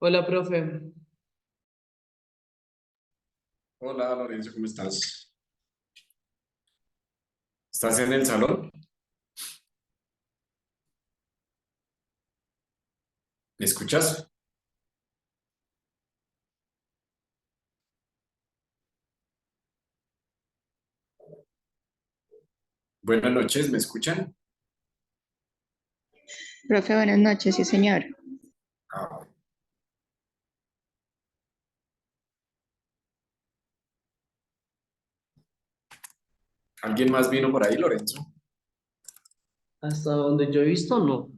Hola, profe. Hola Lorenzo, ¿cómo estás? ¿Estás en el salón? ¿Me escuchas? Buenas noches, ¿me escuchan? Profe, buenas noches, sí, señor. Ah, ¿alguien más vino por ahí, Lorenzo? Hasta donde yo he visto, no.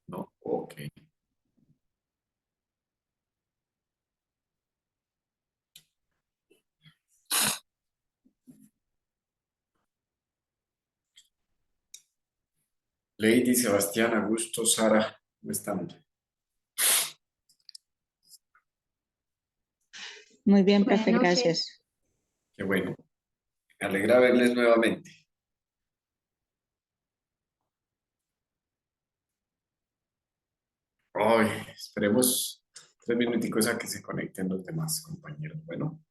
No, ok. Lady, Sebastián, Augusto, Sara, ¿cómo están? Muy bien, Buenas profe, noches. gracias. Qué bueno, me alegra verles nuevamente. Ay, esperemos 3 minuticos a que se conecten los demás compañeros. Bueno,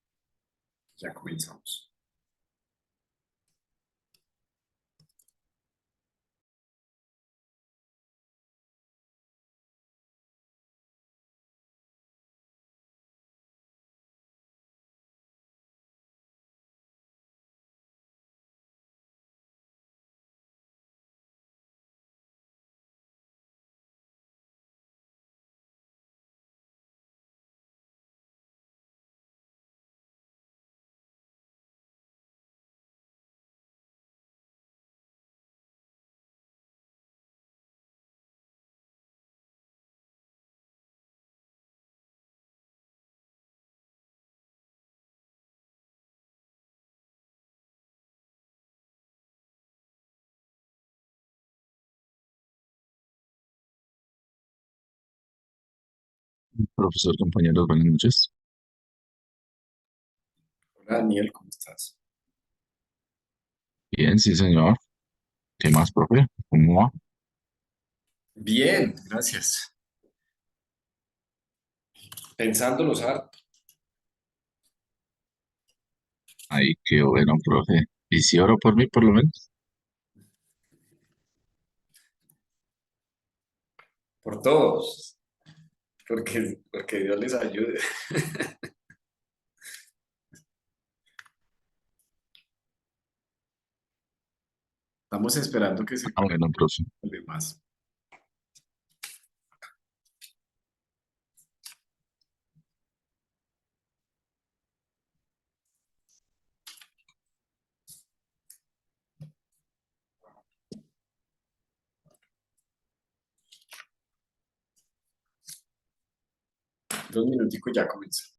ya comenzamos. Profesor, compañeros, buenas noches. Hola Daniel, ¿cómo estás? Bien, sí, señor. ¿Qué más, profe? ¿Cómo va? Bien, gracias. Pensándolos harto. Ay, qué bueno, profe. ¿Y si oro por mí, por lo menos? Por todos, porque Dios les ayude. Estamos esperando que se Ah, bueno, conecten profe. los demás. 2 minuticos ya comenzó.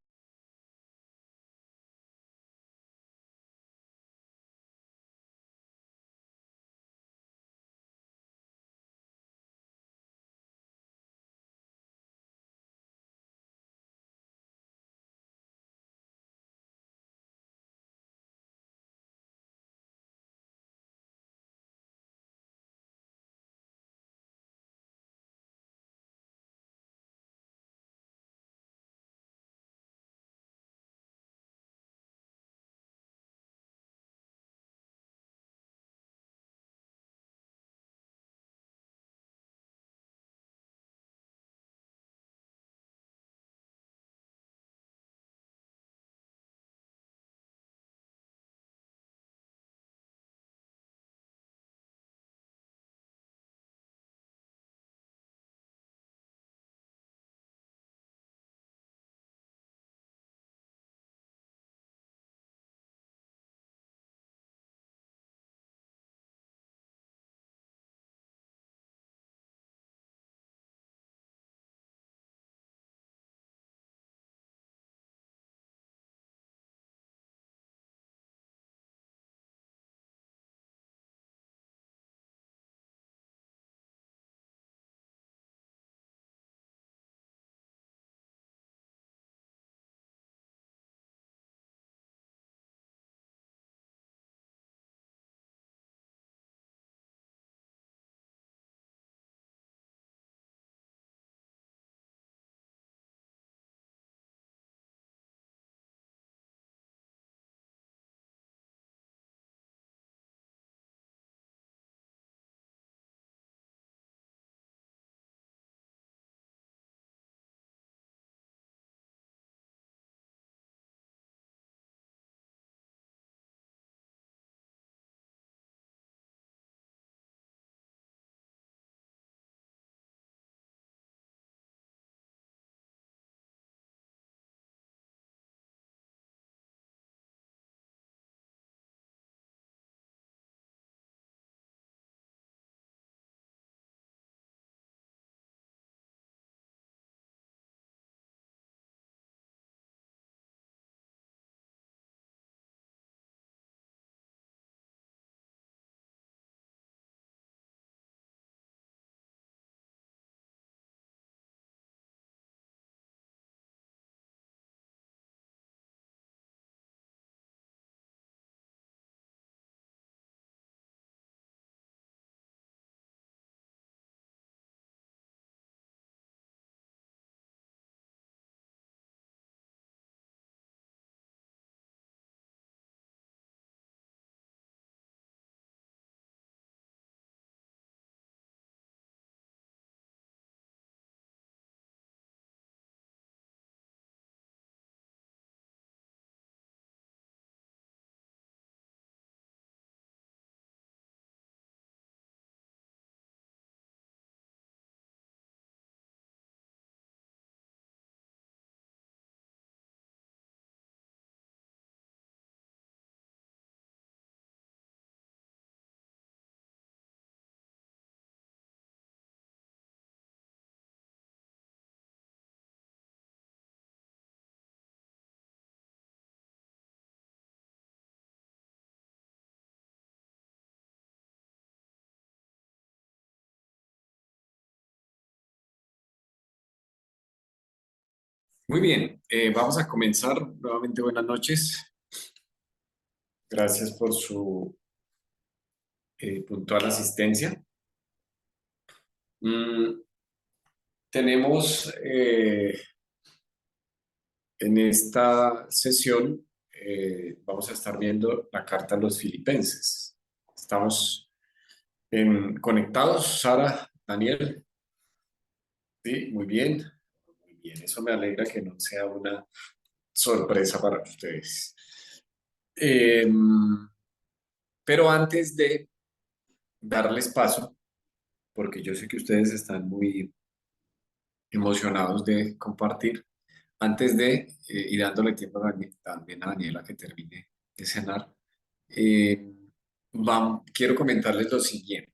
Muy bien, vamos a comenzar. Nuevamente, buenas noches. Gracias por su puntual asistencia. Mm, tenemos en esta sesión, vamos a estar viendo la carta a los filipenses. Estamos conectados, Sara, Daniel. Sí, muy bien. Muy bien, eso me alegra que no sea una sorpresa para ustedes. Pero antes de darles paso, porque yo sé que ustedes están muy emocionados de compartir, antes de, y dándole tiempo también a Daniela que termine de cenar, eh, quiero comentarles lo siguiente.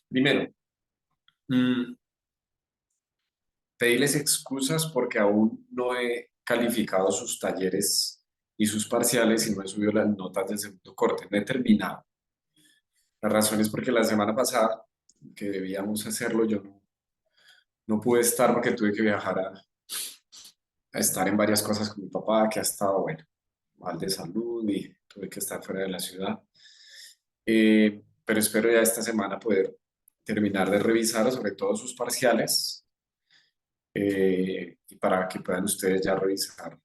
Primero, mm, pedirles excusas porque aún no he calificado sus talleres y sus parciales y no he subido las notas del segundo corte, no he terminado. La razón es porque la semana pasada, que debíamos hacerlo, yo no pude estar porque tuve que viajar a estar en varias cosas con mi papá, que ha estado, bueno, mal de salud y tuve que estar fuera de la ciudad. Pero espero ya esta semana poder terminar de revisar sobre todo sus parciales y para que puedan ustedes ya revisar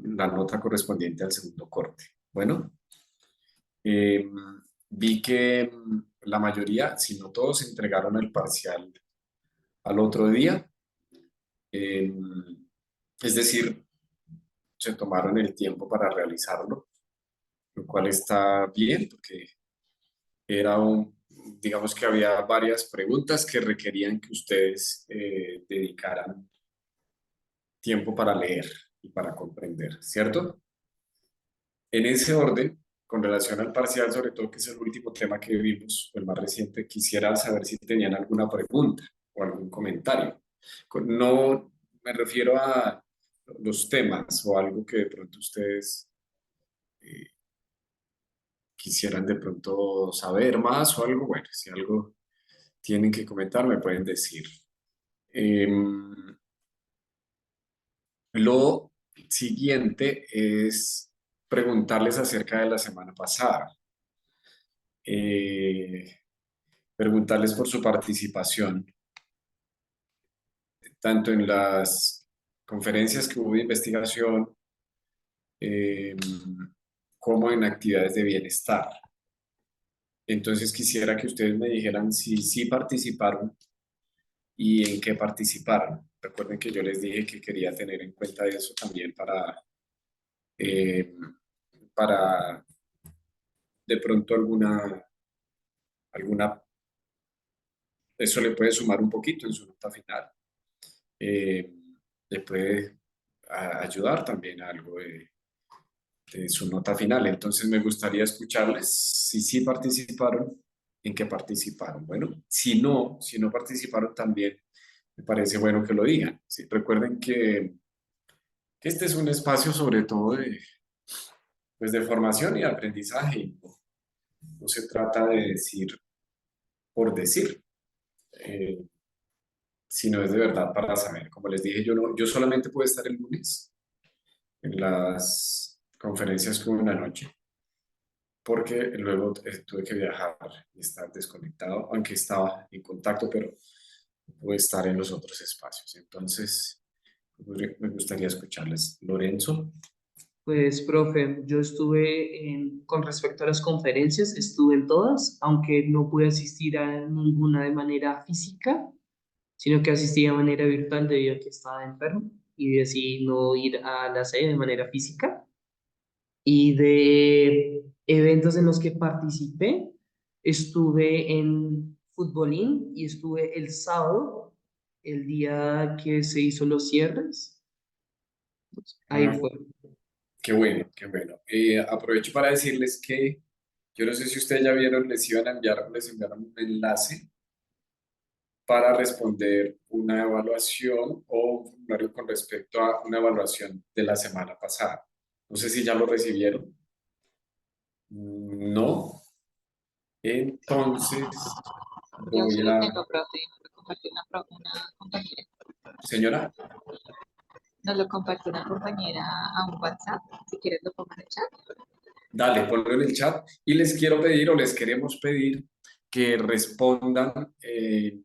la nota correspondiente al segundo corte. Bueno, eh, vi que la mayoría, si no todos, entregaron el parcial al otro día. Eh, es decir, se tomaron el tiempo para realizarlo, lo cual está bien porque era digamos que había varias preguntas que requerían que ustedes dedicaran tiempo para leer y para comprender, ¿cierto? En ese orden, con relación al parcial, sobre todo que es el último tema que vimos, el más reciente, quisiera saber si tenían alguna pregunta o algún comentario. No me refiero a los temas o algo que de pronto ustedes eh, quisieran de pronto saber más o algo, bueno, si algo tienen que comentar, me pueden decir. Lo siguiente es preguntarles acerca de la semana pasada. Eh, preguntarles por su participación, tanto en las conferencias que hubo de investigación eh, como en actividades de bienestar. Entonces quisiera que ustedes me dijeran si sí participaron y en qué participaron. Recuerden que yo les dije que quería tener en cuenta eso también eh, para de pronto alguna, eso le puede sumar un poquito en su nota final. Eh, le puede ayudar también a algo de su nota final. Entonces me gustaría escucharles si sí participaron, en qué participaron. Bueno, si no participaron también, me parece bueno que lo digan. Sí, recuerden que este es un espacio sobre todo pues de formación y de aprendizaje. Y no se trata de decir por decir, eh, sino es de verdad para saber. Como les dije, yo solamente puedo estar el lunes en las conferencias que hubo en la noche, porque luego tuve que viajar y estar desconectado, aunque estaba en contacto, pero no pude estar en los otros espacios. Entonces, me gustaría escucharles. Lorenzo. Pues, profe, yo estuve con respecto a las conferencias, estuve en todas, aunque no pude asistir a ninguna de manera física, sino que asistí de manera virtual debido a que estaba enfermo y decidí no ir a la sede de manera física. Y de eventos en los que participé, estuve en Futbolín y estuve el sábado, el día que se hizo los cierres. Ahí Ah, fue. qué bueno, qué bueno. Aprovecho para decirles que yo no sé si ustedes ya vieron, les enviaron un enlace para responder una evaluación o un formulario con respecto a una evaluación de la semana pasada. No sé si ya lo recibieron. No. Entonces, Yo sí voy lo a... tengo, profe. Me compartió una compañera. Señora. Nos lo compartió una compañera a un WhatsApp. Si quieres lo pongo en el chat. Dale, ponlo en el chat y les quiero pedir o les queremos pedir que respondan, que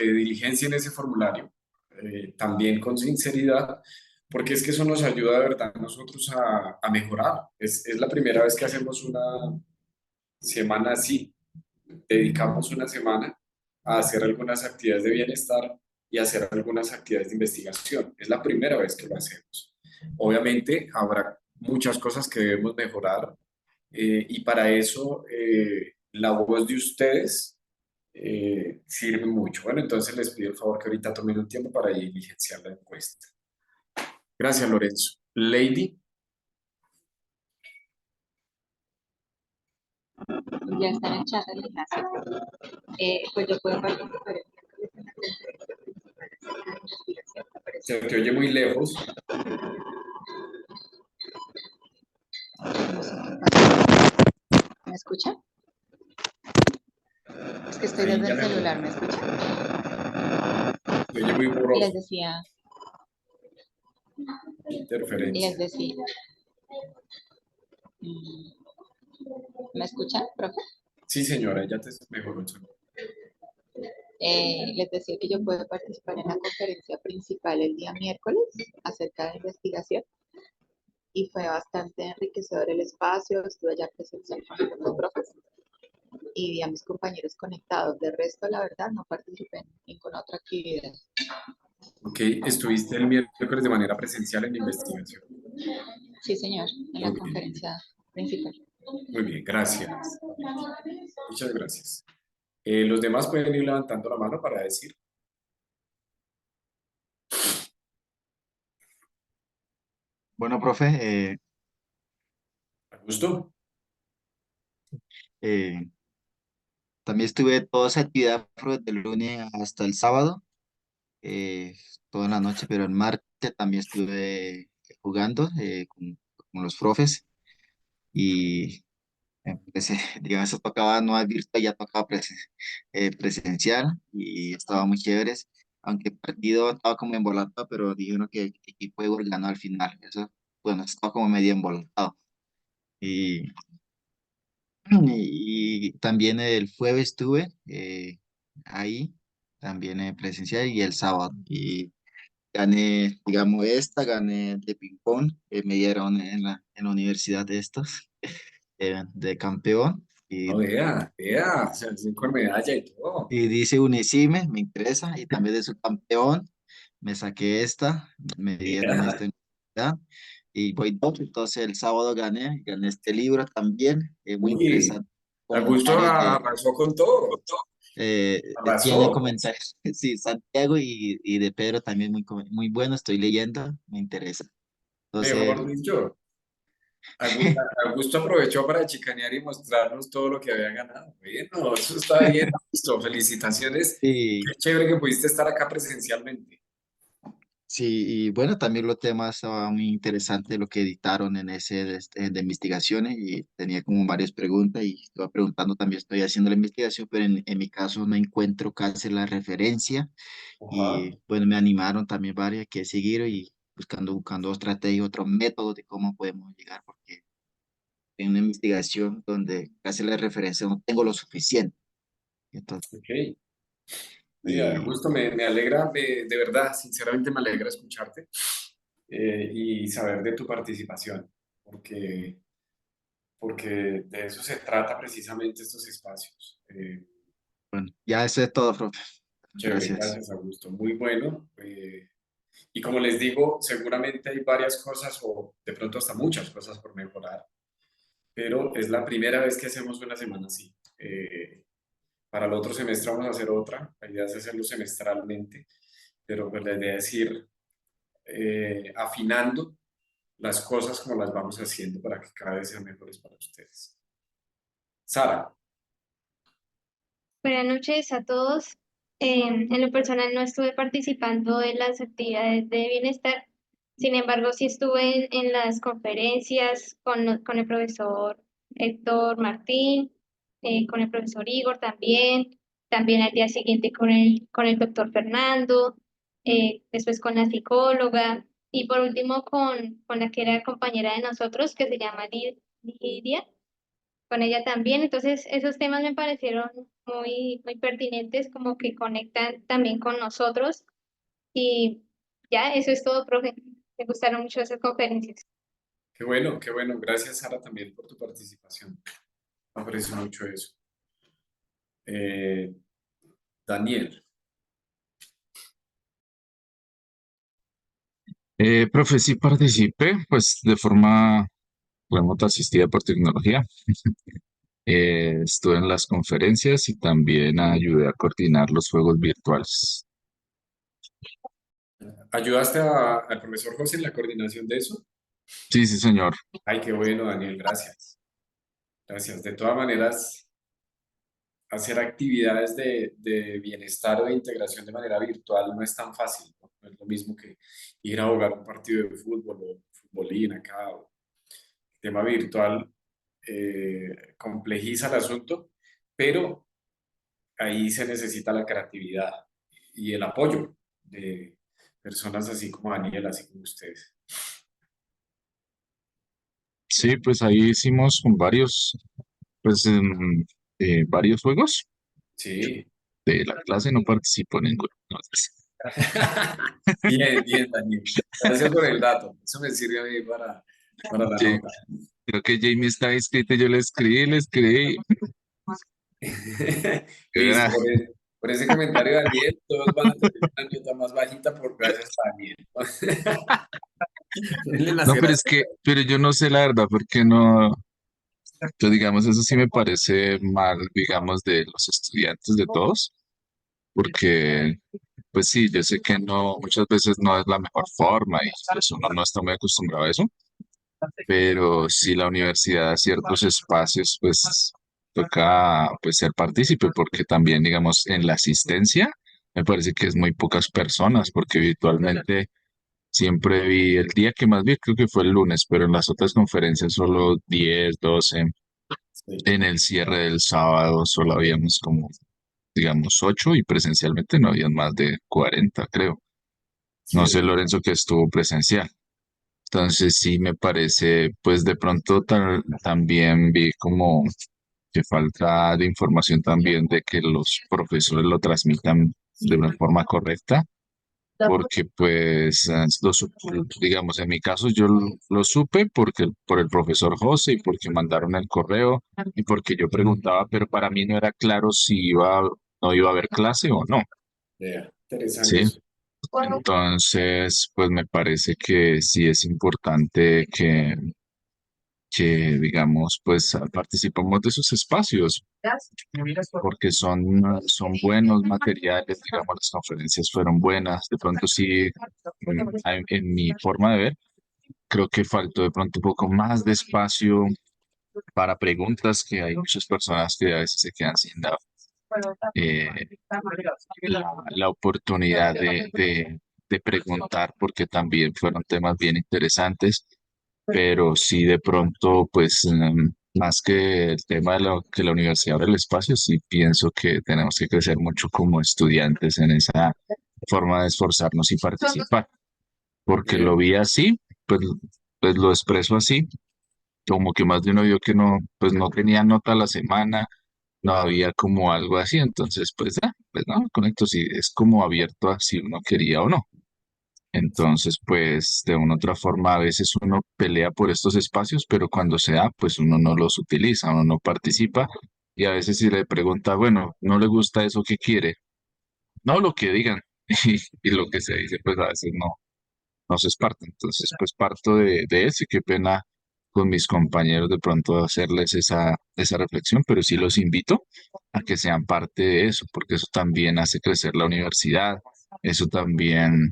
diligencien ese formulario, también con sinceridad, porque es que eso nos ayuda de verdad a nosotros a mejorar. Es la primera vez que hacemos una semana así, dedicamos una semana a hacer algunas actividades de bienestar y hacer algunas actividades de investigación. Es la primera vez que lo hacemos. Obviamente habrá muchas cosas que debemos mejorar, y para eso la voz de ustedes sirve mucho. Bueno, entonces les pido el favor que ahorita tomen un tiempo para diligenciar la encuesta. Gracias, Lorenzo. Lady, Ya está en el chat el enlace. Pues yo puedo participar en la investigación, ¿te parece? se te oye muy lejos. ¿Me escucha? Es que estoy Ahí desde ya el mejor. celular, ¿me escucha? Se oye muy Les borroso, decía, interferencia. mm, ¿me escuchan, profe? Sí, señora, ya te mejoró el sonido. Les decía que yo puedo participar en la conferencia principal el día miércoles acerca de investigación y fue bastante enriquecedor el espacio, estuve allá presencial con los profes y vi a mis compañeros conectados. De resto, la verdad, no participé en ninguna otra actividad. Ok, estuviste el miércoles de manera presencial en la investigación. Sí, señor, en la Ok, conferencia principal. muy bien, gracias. Muchas gracias. Los demás pueden ir levantando la mano para decir. Bueno, profe, ¿A gusto? eh, también estuve toda esa actividad desde el lunes hasta el sábado, eh, toda la noche, pero el martes también estuve jugando con los profes y pues, digamos, eso tocaba no virtual, ya tocaba presencial y estaba muy chévere, aunque el partido estaba como embolatado, pero dijeron que el equipo de Ecuador ganó al final, eso, bueno, estaba como medio embolatado. Y Y también el jueves estuve ahí, también presencial y el sábado. Y gané, digamos, gané de ping-pong, me dieron en la universidad de estos, de campeón. No, vea, o sea, sí, con medalla y todo. Y dice Unicime, me interesa, y también de su campeón, me saqué me dieron esta Vea, universidad. Y voy dos, entonces el sábado gané este libro también, muy uy, interesante. Augusto Comentarios arrasó con todo. tiene Arrasó. comentarios, sí, Santiago y de Pedro también muy bueno, estoy leyendo, me interesa. Entonces, Mejor dicho, Augusto aprovechó para chicanear y mostrarnos todo lo que había ganado. Bueno, eso está bien, Augusto. Felicitaciones. sí, Qué chévere que pudiste estar acá presencialmente. sí, y bueno, también los temas estaban muy interesantes lo que editaron en ese de investigaciones y tenía como varias preguntas y estaba preguntando también, estoy haciendo la investigación, pero en mi caso no encuentro casi la referencia Ajá. y bueno, me animaron también varias que seguir y buscando estrategias, otros métodos de cómo podemos llegar, porque en una investigación donde casi la referencia no tengo lo suficiente. Entonces, Ok. Mira, y Augusto, me alegra, de verdad, sinceramente me alegra escucharte, y saber de tu participación, porque de eso se trata precisamente estos espacios. bueno, ya eso es todo, profe. Chévere, Gracias. gracias, Augusto. Muy bueno. Y como les digo, seguramente hay varias cosas o de pronto hasta muchas cosas por mejorar, pero es la primera vez que hacemos una semana así. Para el otro semestre vamos a hacer otra, la idea es hacerlo semestralmente, pero pues la idea es ir afinando las cosas como las vamos haciendo para que cada vez sean mejores para ustedes. Sara, Buenas noches a todos. En lo personal no estuve participando en las actividades de bienestar, sin embargo sí estuve en las conferencias con el profesor Héctor Martín, con el profesor Igor también, también al día siguiente con el doctor Fernando. después con la psicóloga y por último con la que era compañera de nosotros, que se llama Lidia, con ella también. Entonces, esos temas me parecieron muy pertinentes, como que conectan también con nosotros. Y ya, eso es todo, profe. Me gustaron mucho esas conferencias. Qué bueno, qué bueno. Gracias, Sara, también por tu participación. Aprecio mucho eso. Eh, Daniel. Profe, sí participé, pues de forma remota asistida por tecnología. Estuve en las conferencias y también ayudé a coordinar los juegos virtuales. ¿Ayudaste al profesor José en la coordinación de eso? Sí, sí, señor. Ay, qué bueno, Daniel, gracias. Gracias. De todas maneras, hacer actividades de bienestar o de integración de manera virtual no es tan fácil, ¿no? No es lo mismo que ir a jugar un partido de fútbol o futbolín acá. El tema virtual complejiza el asunto, pero ahí se necesita la creatividad y el apoyo de personas así como Daniel, así como ustedes. Sí, pues ahí hicimos con pues, varios juegos. Sí. De la clase no participó en ninguno. No, Bien, bien, Daniel. Gracias por el dato. Eso me sirve a mí para la sí, nota. creo que Jamie está inscrito, yo le escribí. Listo, Era- por ese comentario, Daniel, todos van a tener una nota más bajita por gracias a Daniel. Denle la No, pero cera. pero yo no sé la verdad, porque no, yo digamos, eso sí me parece mal, digamos, de los estudiantes de todos, porque, pues sí, yo sé que no, muchas veces no es la mejor forma y pues uno no está muy acostumbrado a eso, pero si la universidad da ciertos espacios, pues toca pues ser partícipe, porque también, digamos, en la asistencia, me parece que es muy pocas personas, porque virtualmente siempre vi, el día que más vi creo que fue el lunes, pero en las otras conferencias solo 10 12. Sí, En el cierre del sábado solo habíamos como, digamos, 8 y presencialmente no habían más de 40 creo. sí, No es sé, verdad. Lorenzo, que estuvo presencial. Entonces sí me parece, pues de pronto también vi como que falta de información también de que los profesores lo transmitan de una forma correcta, porque pues digamos, en mi caso yo lo supe porque por el profesor José y porque mandaron el correo y porque yo preguntaba, pero para mí no era claro si no iba a haber clase o no, Vea, interesante ¿sí? eso. Entonces, pues me parece que sí es importante que digamos, pues participamos de esos espacios, porque son buenos materiales, digamos, las conferencias fueron buenas, de pronto sí, en mi forma de ver, creo que faltó de pronto un poco más de espacio para preguntas, que hay muchas personas que a veces se quedan sin eh, la oportunidad de preguntar, porque también fueron temas bien interesantes, pero sí de pronto, pues más que el tema de que la universidad abre el espacio, sí pienso que tenemos que crecer mucho como estudiantes en esa forma de esforzarnos y participar, porque lo Bien, vi así, pues, pues lo expreso así, como que más de uno vio que no, pues no tenía nota a la semana, no había como algo así, entonces pues no, me conecto, si es como abierto a si uno quería o no. Entonces, pues de una u otra forma, a veces uno pelea por estos espacios, pero cuando se da, pues uno no los utiliza, uno no participa. Y a veces si le pregunta, bueno, no le gusta eso, ¿qué quiere? No lo que digan. Y lo que se dice, pues a veces no se es parte. Entonces, pues parto de eso y qué pena con mis compañeros de pronto hacerles esa reflexión, pero sí los invito a que sean parte de eso, porque eso también hace crecer la universidad, eso también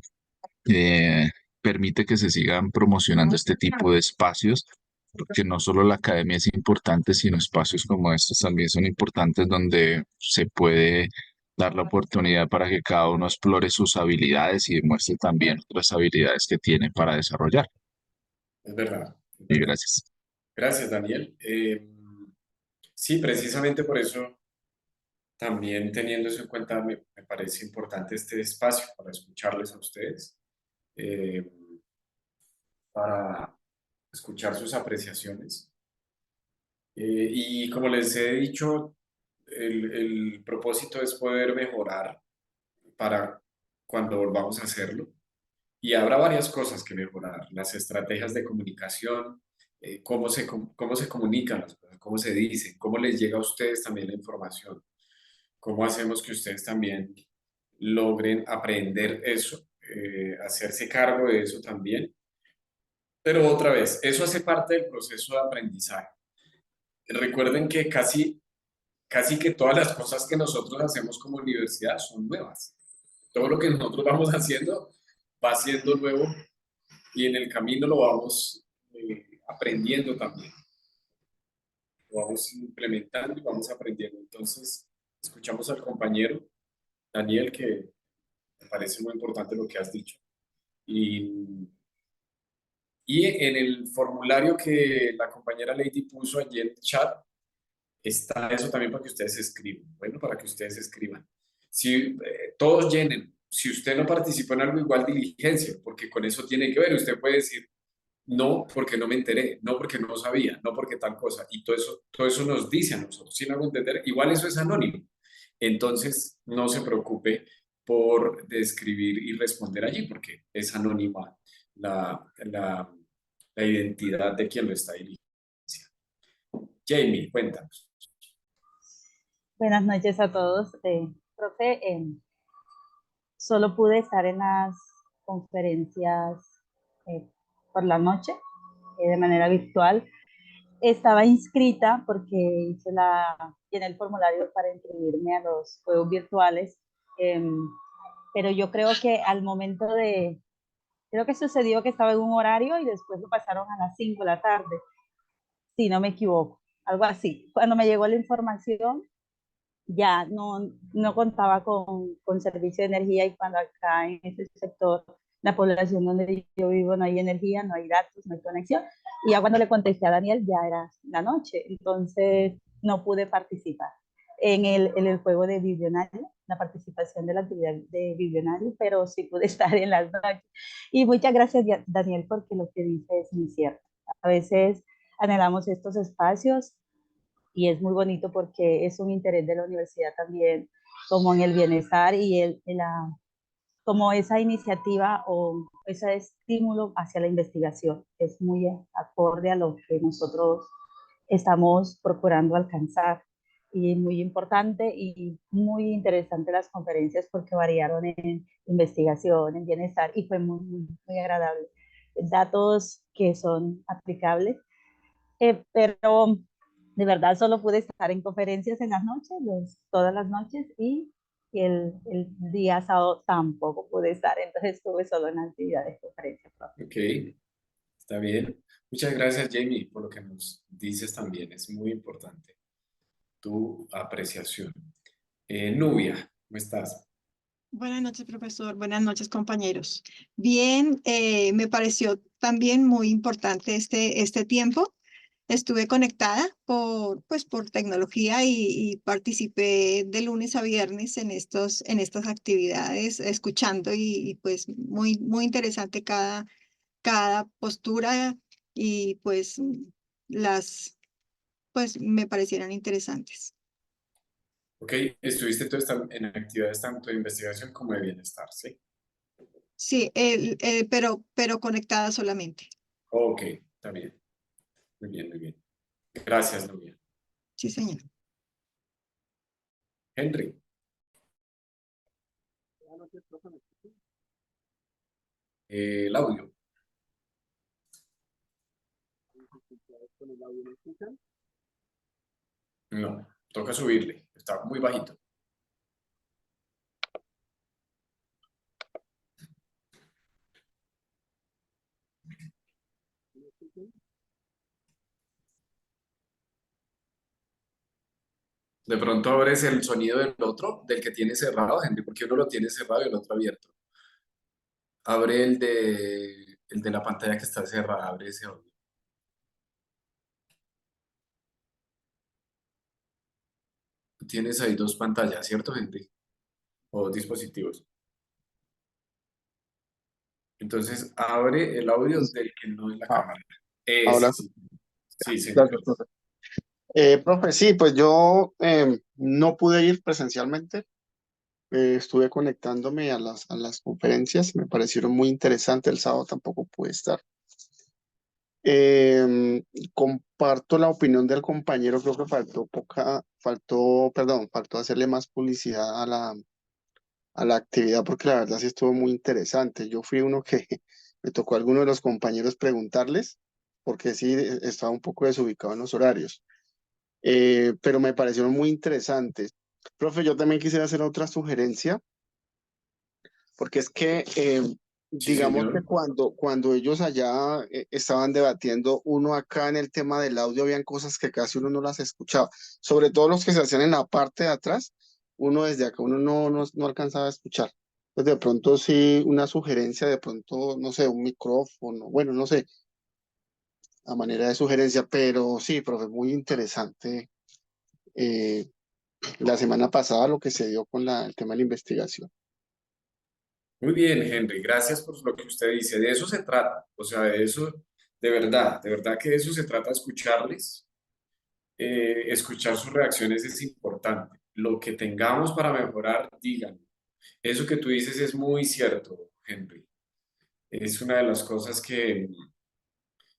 eh, permite que se sigan promocionando este tipo de espacios, porque no solo la academia es importante, sino espacios como estos también son importantes donde se puede dar la oportunidad para que cada uno explore sus habilidades y demuestre también otras habilidades que tiene para desarrollar. es verdad, es Y verdad. gracias. Gracias, Daniel. Sí, precisamente por eso También teniendo eso en cuenta, me parece importante este espacio para escucharles a ustedes, eh, para escuchar sus apreciaciones. Y como les he dicho, el propósito es poder mejorar para cuando volvamos a hacerlo. Y habrá varias cosas que mejorar, las estrategias de comunicación, cómo se comunican las cosas, cómo se dicen, cómo les llega a ustedes también la información, cómo hacemos que ustedes también logren aprender eso, hacerse cargo de eso también. Pero otra vez, eso hace parte del proceso de aprendizaje. Recuerden que casi que todas las cosas que nosotros hacemos como universidad son nuevas. Todo lo que nosotros vamos haciendo va siendo nuevo y en el camino lo vamos aprendiendo también. Lo vamos implementando y vamos aprendiendo. Entonces, escuchamos al compañero Daniel, que me parece muy importante lo que has dicho. Y en el formulario que la compañera Lady puso allí en el chat, está eso también para que ustedes escriban. Bueno, para que ustedes escriban. Si todos llenen, si usted no participó en algo, igual diligencia, porque con eso tiene que ver. Usted puede decir, no porque no me enteré, no porque no sabía, no porque tal cosa. Y todo eso nos dice a nosotros, si no hago entender, igual eso es anónimo. Entonces, no se preocupe por describir y responder allí, porque es anónima la identidad de quien lo está dirigiendo. Jamie, cuéntanos. Buenas noches a todos. Profe, solo pude estar en las conferencias eh, por la noche, de manera virtual. Estaba inscrita porque llené el formulario para inscribirme a los juegos virtuales, pero yo creo que creo que sucedió que estaba en un horario y después lo pasaron a las 5 de la tarde, si no me equivoco, algo así. Cuando me llegó la información, ya no contaba con servicio de energía y cuando acá en este sector, la población donde yo vivo, no hay energía, no hay datos, no hay conexión. Y ya cuando le contesté a Daniel ya era la noche, entonces no pude participar en el juego de Bibionario, la participación de la actividad de Bibionario, pero sí pude estar en las noches. Y muchas gracias, Daniel, porque lo que dice es muy cierto. A veces anhelamos estos espacios y es muy bonito porque es un interés de la universidad también, como en el bienestar y como esa iniciativa o ese estímulo hacia la investigación. Es muy acorde a lo que nosotros estamos procurando alcanzar. Y muy importante y muy interesante las conferencias porque variaron en investigación, en bienestar y fue muy agradable. Datos que son aplicables, pero de verdad solo pude estar en conferencias en las noches, todas las noches, y el día sábado tampoco pude estar, entonces estuve solo en la actividad de conferencia. Ok, está bien. Muchas gracias, Jamie, por lo que nos dices también. Es muy importante tu apreciación. Nubia, ¿cómo estás? Buenas noches, profesor. Buenas noches, compañeros. Bien, me pareció también muy importante este tiempo. Estuve conectada por tecnología y participé de lunes a viernes en estas actividades, escuchando pues muy interesante cada postura y las, pues me parecieron interesantes. Ok, estuviste en actividades tanto de investigación como de bienestar, ¿sí? Sí, pero conectada solamente. Ok, está bien. Muy bien, muy bien. Gracias, Nubia. Sí, señor. Henry. El audio. No, toca subirle. Está muy bajito. De pronto abres el sonido del otro, del que tiene cerrado, Henry, porque uno lo tiene cerrado y el otro abierto. Abre el de la pantalla que está cerrada, abre ese audio. tienes ahí dos pantallas, ¿cierto, Henry? O dos dispositivos. Entonces, abre el audio del que no es la Ah, cámara. ahora Ese, sí. sí. Sí, Gracias, señor. profe. Profe, sí, pues yo no pude ir presencialmente. Estuve conectándome a las conferencias, me parecieron muy interesantes. El sábado tampoco pude estar. Comparto la opinión del compañero, creo que faltó hacerle más publicidad a la actividad porque la verdad sí estuvo muy interesante. Yo fui uno que me tocó a alguno de los compañeros preguntarles porque sí estaba un poco desubicado en los horarios. Pero me parecieron muy interesantes. Profe, yo también quisiera hacer otra sugerencia, porque es que Sí, digamos que señor. cuando ellos allá estaban debatiendo, uno acá en el tema del audio, habían cosas que casi uno no las escuchaba, sobre todo los que se hacían en la parte de atrás, uno desde acá, uno no alcanzaba a escuchar. Entonces, de pronto sí, una sugerencia, de pronto, no sé, un micrófono, bueno, no sé, a manera de sugerencia, pero sí, profe, muy interesante. eh, la semana pasada lo que se dio con el tema de la investigación. Muy bien, Henry. Gracias por lo que usted dice. De eso se trata. O sea, de eso, de verdad que de eso se trata, escucharles. Escuchar sus reacciones es importante. Lo que tengamos para mejorar, díganlo. Eso que tú dices es muy cierto, Henry. Es una de las cosas que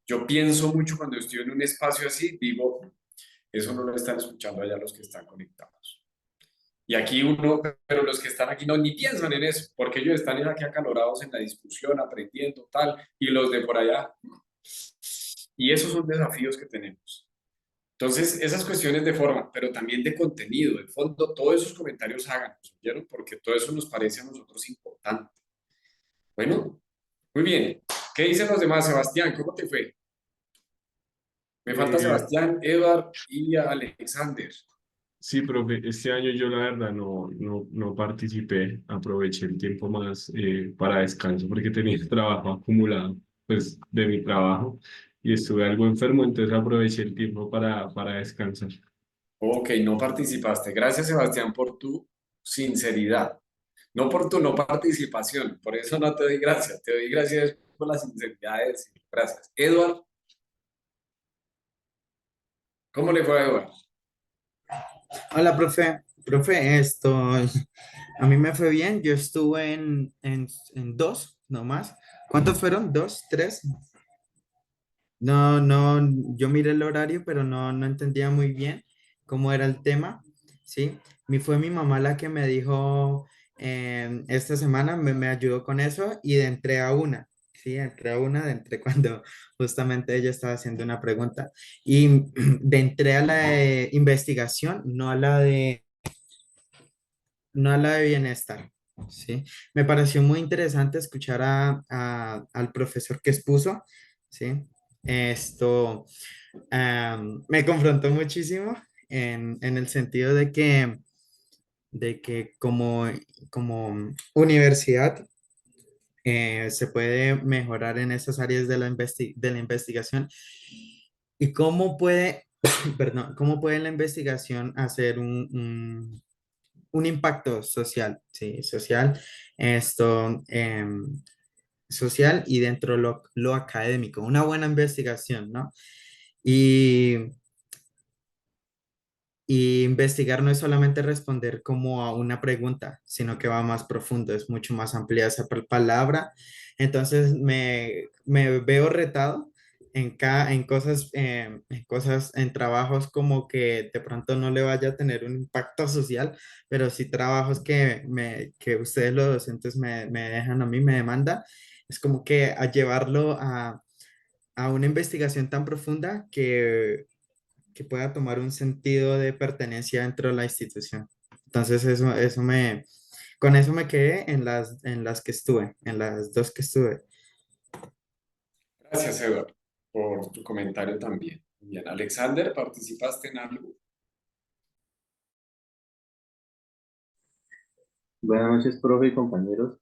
yo pienso mucho cuando estoy en un espacio así, digo, eso no lo están escuchando allá los que están conectados. Y aquí uno, pero los que están aquí no ni piensan en eso, porque ellos están aquí acalorados en la discusión, aprendiendo tal, y los de por allá. Y esos son desafíos que tenemos. Entonces, esas cuestiones de forma, pero también de contenido, de fondo, todos esos comentarios háganos, ¿vieron? Porque todo eso nos parece a nosotros importante. Bueno, muy bien. ¿Qué dicen los demás, Sebastián? ¿Cómo te fue? Me falta Eh, Sebastián, Edward y Alexander. sí, profe, este año yo la verdad no participé, aproveché el tiempo más para descanso porque tenía el trabajo acumulado pues de mi trabajo y estuve algo enfermo, entonces aproveché el tiempo para descansar. Ok, no participaste. Gracias, Sebastián, por tu sinceridad. No por tu no participación. Por eso no te doy gracias. Te doy gracias por la sinceridad de decir gracias. Edward, ¿cómo le fue a Edward? Hola, profe. Profe, a mí me fue bien. Yo estuve en dos nomás. ¿Cuántos fueron? ¿Dos? ¿Tres? No, yo miré el horario, pero no entendía muy bien cómo era el tema, ¿sí? Fue mi mamá la que me dijo, esta semana me ayudó con eso y entré a una, ¿sí? Entré a una, entré cuando justamente ella estaba haciendo una pregunta. Y entré a la de investigación, no a la de bienestar, ¿sí? Me pareció muy interesante escuchar al profesor que expuso, ¿sí? Esto me confrontó muchísimo en el sentido de que como universidad se puede mejorar en esas áreas de la investigación y cómo puede, perdón, cómo puede la investigación hacer un impacto social, sí, social, esto, social y dentro de lo académico, una buena investigación, ¿no? Y, y investigar no es solamente responder como a una pregunta, sino que va más profundo, es mucho más amplia esa palabra. Entonces me veo retado en cosas, en trabajos como que de pronto no le vaya a tener un impacto social, pero sí trabajos que ustedes los docentes me dejan a mí, me demandan, es como que a llevarlo a una investigación tan profunda que pueda tomar un sentido de pertenencia dentro de la institución. Entonces, con eso me quedé en las que estuve, en las dos que estuve. Gracias, Edward, por tu comentario también. Bien, Alexander, ¿participaste en algo? Buenas noches, profe y compañeros.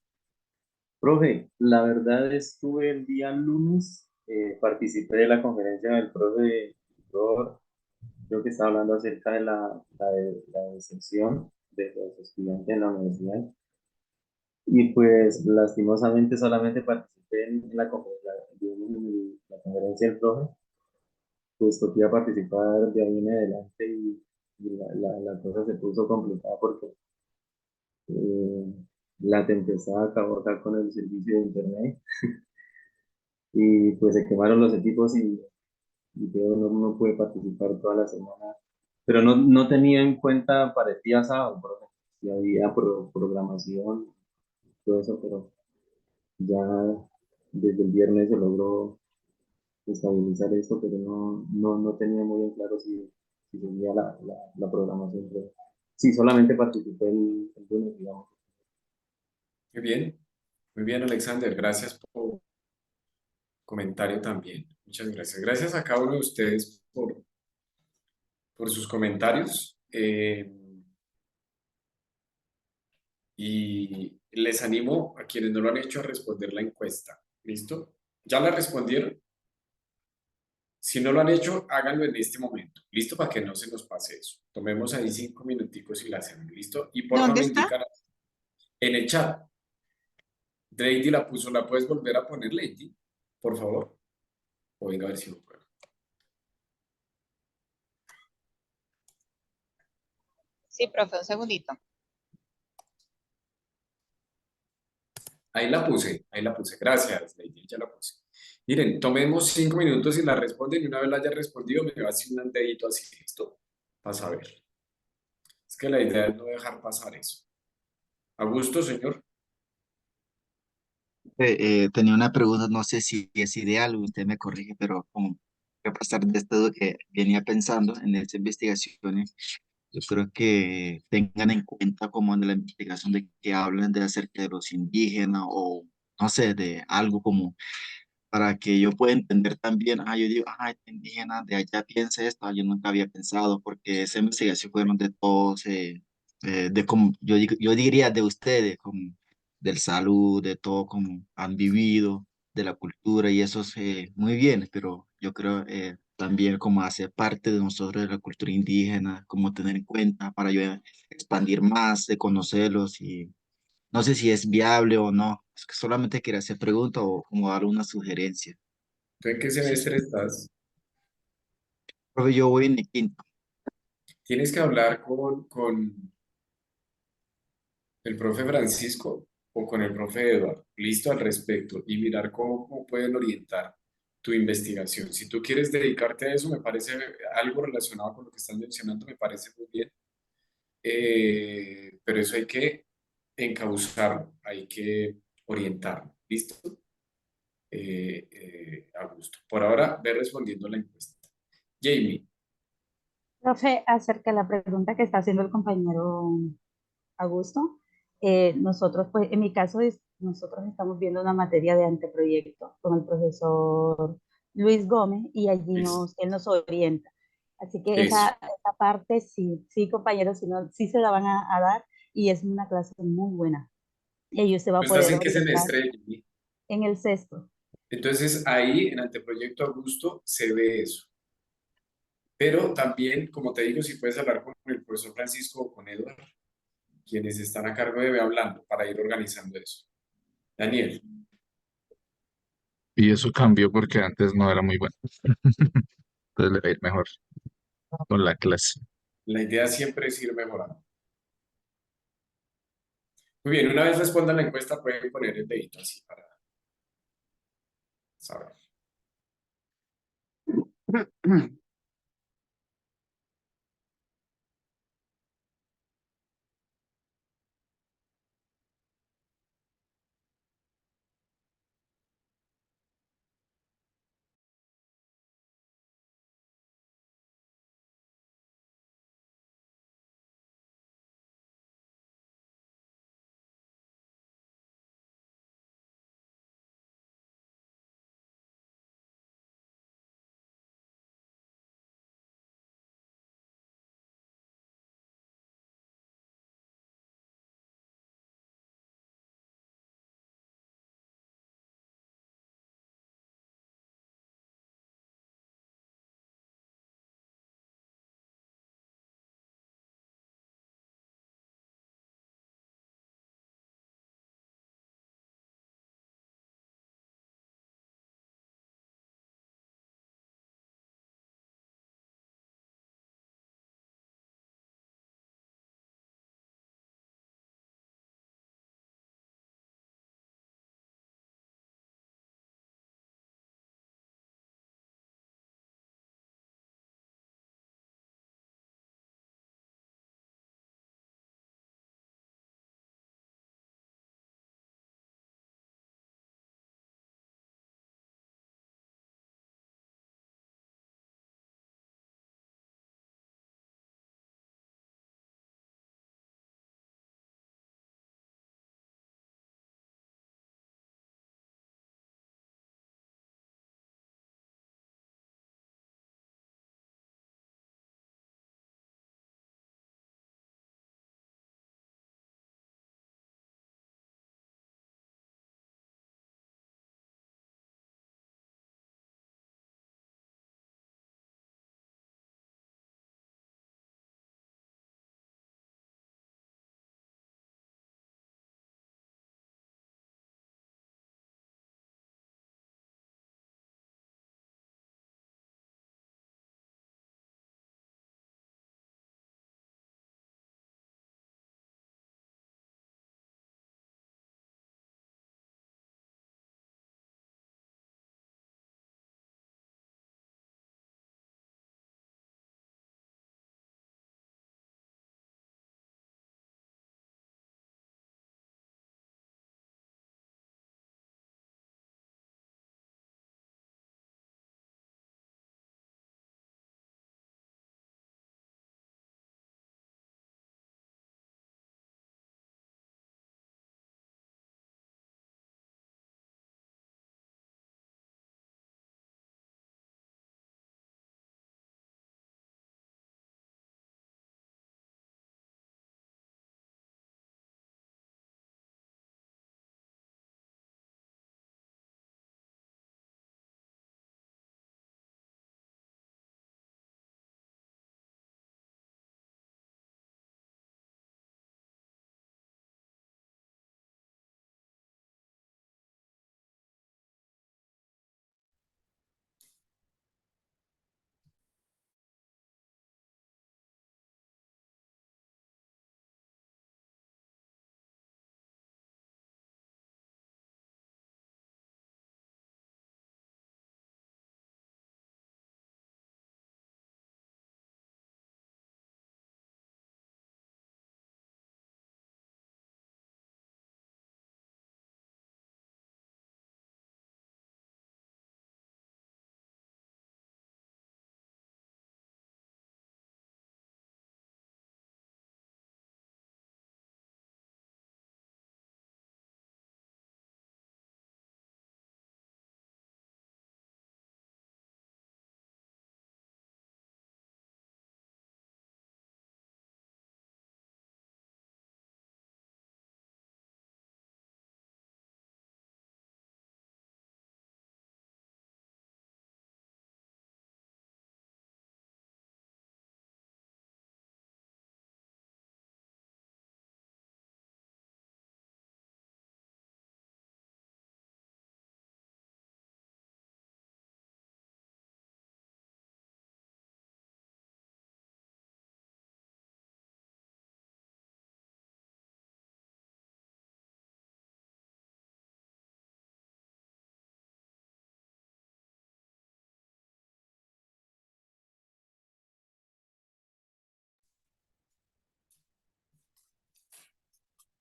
Profe, la verdad estuve el día lunes, participé de la conferencia del profe, creo que estaba hablando acerca de la deserción de los estudiantes en la universidad. Y pues lastimosamente solamente participé en la conferencia del profe, pues toqué participar de ahí en adelante y la cosa se puso complicada porque eh, la tempestad acabó acá con el servicio de internet y pues se quemaron los equipos y yo no pude participar toda la semana, pero no tenía en cuenta para el día sábado, por ejemplo, si había programación, todo eso, pero ya desde el viernes se logró estabilizar esto, pero no tenía muy en claro si seguía la programación. Pero sí, solamente participé el lunes, digamos. Muy bien, Alexander, gracias por comentario también. Muchas gracias. Gracias a cada uno de ustedes por sus comentarios. Y les animo a quienes no lo han hecho a responder la encuesta. ¿Listo? ¿Ya la respondieron? Si no lo han hecho, háganlo en este momento. ¿Listo? Para que no se nos pase eso. Tomemos ahí 5 minuticos y la hacemos. ¿Listo? Y porfa ¿Dónde me está? indican en el chat. Lady la puso, ¿la puedes volver a poner, Lady? Por favor. O venga a ver si lo puedo. Sí, profe, un segundito. Ahí la puse, ahí la puse. Gracias, Lady, ya la puse. Miren, tomemos 5 minutos y la responden y una vez la haya respondido me va a hacer un dedito así, ¿listo? Para saber. Es que la idea es no dejar pasar eso. ¿A gusto, señor? Tenía una pregunta, no sé si es ideal, usted me corrige, pero como a pasar de esto que venía pensando en estas investigaciones, yo creo que tengan en cuenta como en la investigación de que hablan de acerca de los indígenas o no sé, de algo como para que yo pueda entender también, yo digo, este indígena de allá piensa esto, yo nunca había pensado, porque esa investigación fueron de todos, de como, yo diría de ustedes, como del salud, de todo como han vivido, de la cultura, y eso es muy bien, pero yo creo también como hacer parte de nosotros de la cultura indígena, como tener en cuenta para yo expandir más, de conocerlos y no sé si es viable o no. Es que solamente quería hacer preguntas o como dar una sugerencia. ¿Tú en qué Sí, sí. semestre estás? Profe, yo voy en el quinto. Tienes que hablar con el profe Francisco o con el profe Eduardo, listo al respecto, y mirar cómo pueden orientar tu investigación. Si tú quieres dedicarte a eso, me parece algo relacionado con lo que estás mencionando, me parece muy bien. Pero eso hay que encauzarlo, hay que orientarlo, ¿listo? A gusto. Por ahora, ve respondiendo la encuesta. Jamie, Profe, acerca de la pregunta que está haciendo el compañero Augusto, nosotros, pues, en mi caso, nosotros estamos viendo una materia de anteproyecto con el profesor Luis Gómez y allí Luis, él nos orienta. Así que eso. esa parte sí, sí, compañeros, sí, sí se la van a dar y es una clase muy buena. Y ahí usted va ¿Tú a estás poder en qué orientar semestre, Jamie? en el sexto. Entonces, ahí en Anteproyecto Augusto se ve eso. Pero también, como te digo, si puedes hablar con el profesor Francisco o con Eduardo, quienes están a cargo de Ve Hablando, para ir organizando eso. Daniel, Y eso cambió porque antes no era muy bueno. Entonces le va a ir mejor con la clase. la idea siempre es ir mejorando. Muy bien, una vez respondan la encuesta, pueden poner el dedito así para saber.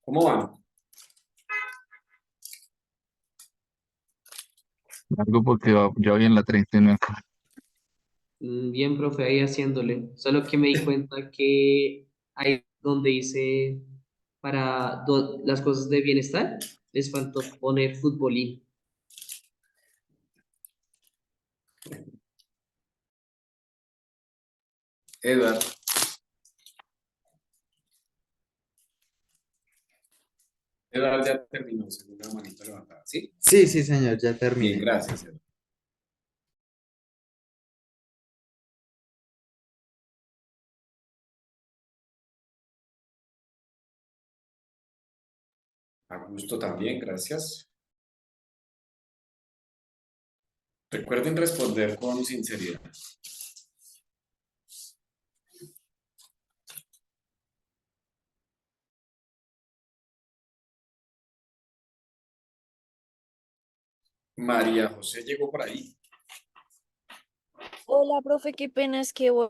¿Cómo van? Algo porque ya voy en la 39. Bien, profe, ahí haciéndole. Solo que me di cuenta que ahí donde dice para las cosas de bienestar, les faltó poner futbolín. Edward, Edward ya terminó, segunda manito levantada, ¿sí? Sí, sí, señor, ya Bien, terminé. gracias, Edward. A gusto también, gracias. Recuerden responder con sinceridad. María José llegó por ahí. Hola, profe, qué pena es que voy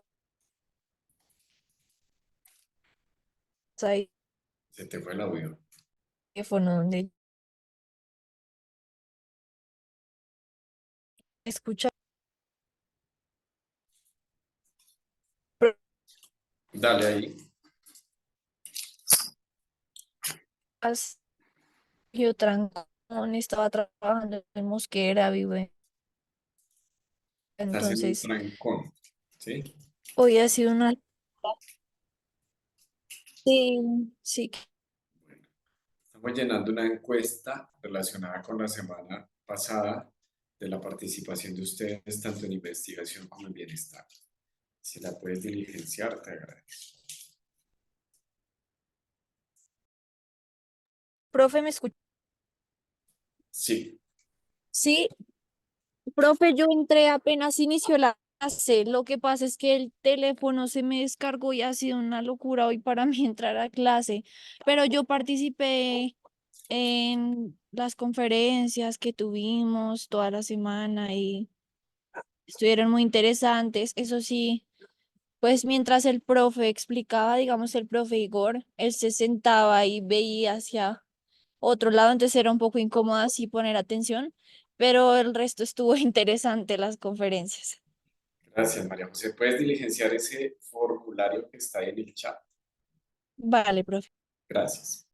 a Se te fue el audio. teléfono donde escucha Dale ahí. pruebas. Yo trancón, estaba trabajando en Mosquera, vive. Estás en un Entonces, trancón, ¿sí? hoy ha sido una... Sí, sí, Estamos llenando una encuesta relacionada con la semana pasada de la participación de ustedes tanto en investigación como en bienestar. Si la puedes diligenciar, te agradezco. profe, ¿me escucha? Sí, Sí, profe, yo entré apenas inició la clase. Lo que pasa es que el teléfono se me descargó y ha sido una locura hoy para mí entrar a clase. Pero yo participé en las conferencias que tuvimos toda la semana y estuvieron muy interesantes. Eso sí, pues mientras el profe explicaba, digamos el profe Igor, él se sentaba y veía hacia otro lado, entonces era un poco incómodo así poner atención, pero el resto estuvo interesante las conferencias. gracias, María José. ¿Puedes diligenciar ese formulario que está ahí en el chat? Vale, profe. Gracias.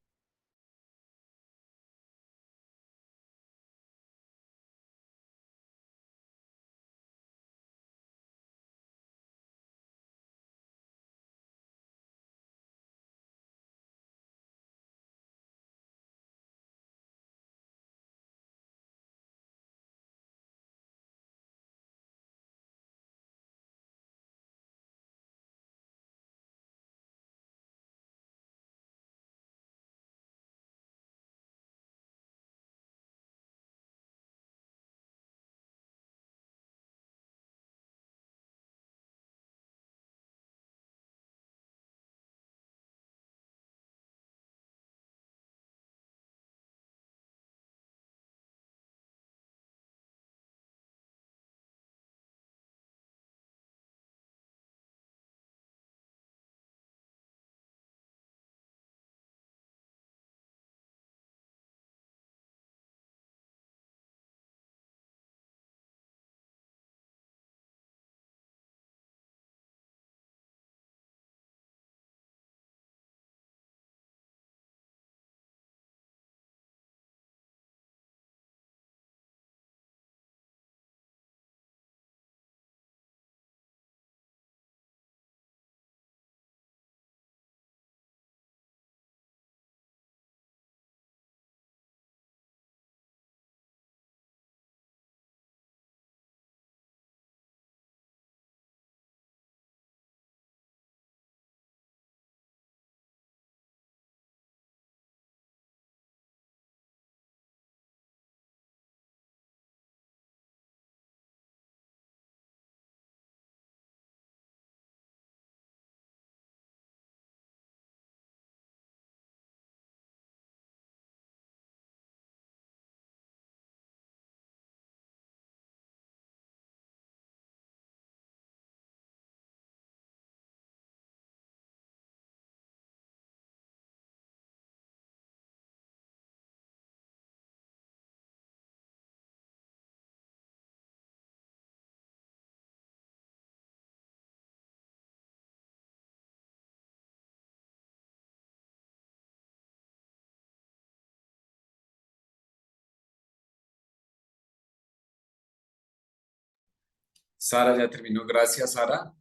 Sara ya terminó. Gracias, Sara.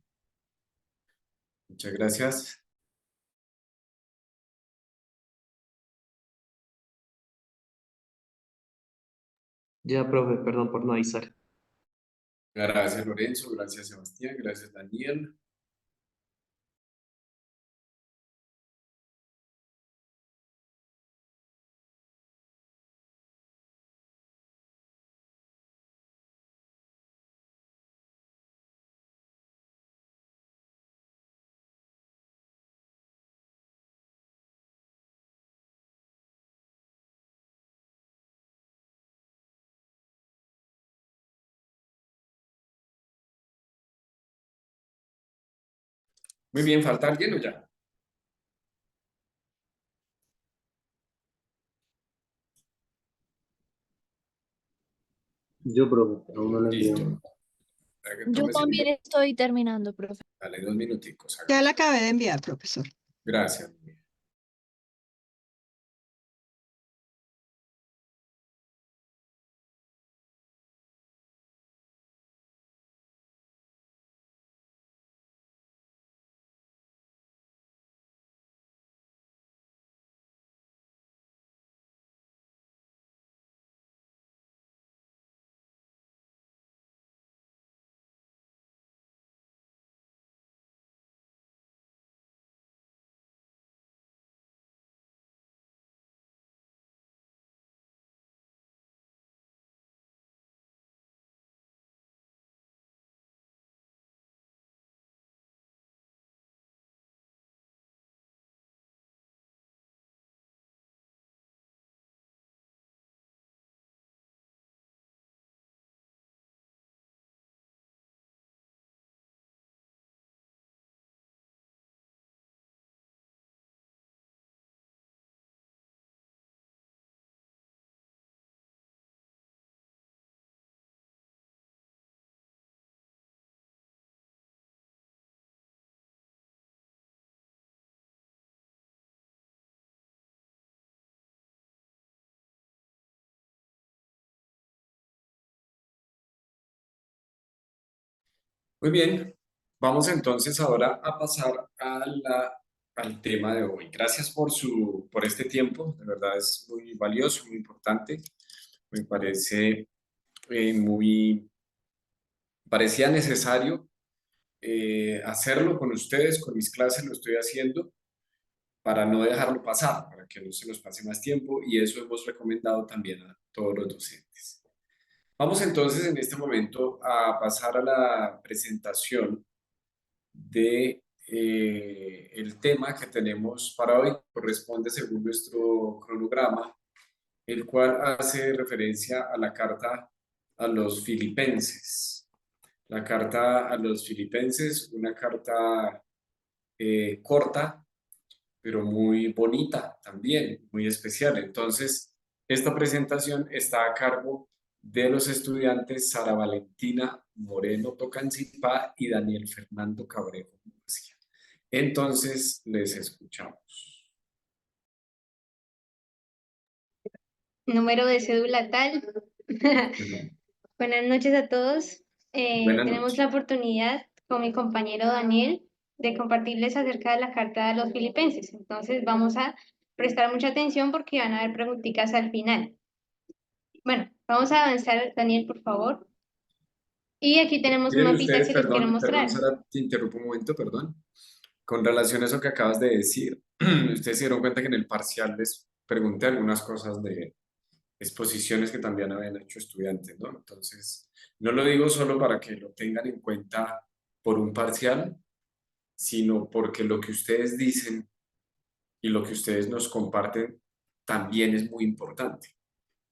Muchas gracias. Ya, profe, perdón por no avisar. Gracias, Lorenzo. Gracias, Sebastián. Gracias, Daniel. Muy bien, ¿falta alguien o ya? Yo, profe, aún no lo envié. Listo. Para que Yo tomes el también estoy terminando, profe. Dale 2 minuticos. Ya la acabé de enviar, profesor. Gracias. Muy bien, vamos entonces ahora a pasar al tema de hoy. Gracias por este tiempo, de verdad es muy valioso, muy importante. Me parece parecía necesario hacerlo con ustedes, con mis clases lo estoy haciendo para no dejarlo pasar, para que no se nos pase más tiempo y eso hemos recomendado también a todos los docentes. Vamos entonces en este momento a pasar a la presentación de el tema que tenemos para hoy. Corresponde según nuestro cronograma, el cual hace referencia a la carta a los filipenses. La carta a los filipenses, una carta corta, pero muy bonita también, muy especial. Entonces, esta presentación está a cargo de los estudiantes Sara Valentina Moreno Tocancipá y Daniel Fernando Cabrejo Murcia. Entonces, les escuchamos. Número de cédula tal. Buenas noches a todos. Buenas Tenemos noches. la oportunidad con mi compañero Daniel de compartirles acerca de la carta de los filipenses. Entonces vamos a prestar mucha atención porque van a haber preguntitas al final. Bueno, vamos a avanzar, Daniel, por favor. Y aquí tenemos un Miren mapita ustedes, que les quiero perdón, mostrar. Sara, te interrumpo un momento, perdón. Con relación a eso que acabas de decir, ustedes se dieron cuenta que en el parcial les pregunté algunas cosas de exposiciones que también habían hecho estudiantes, ¿no? Entonces, no lo digo solo para que lo tengan en cuenta por un parcial, sino porque lo que ustedes dicen y lo que ustedes nos comparten también es muy importante,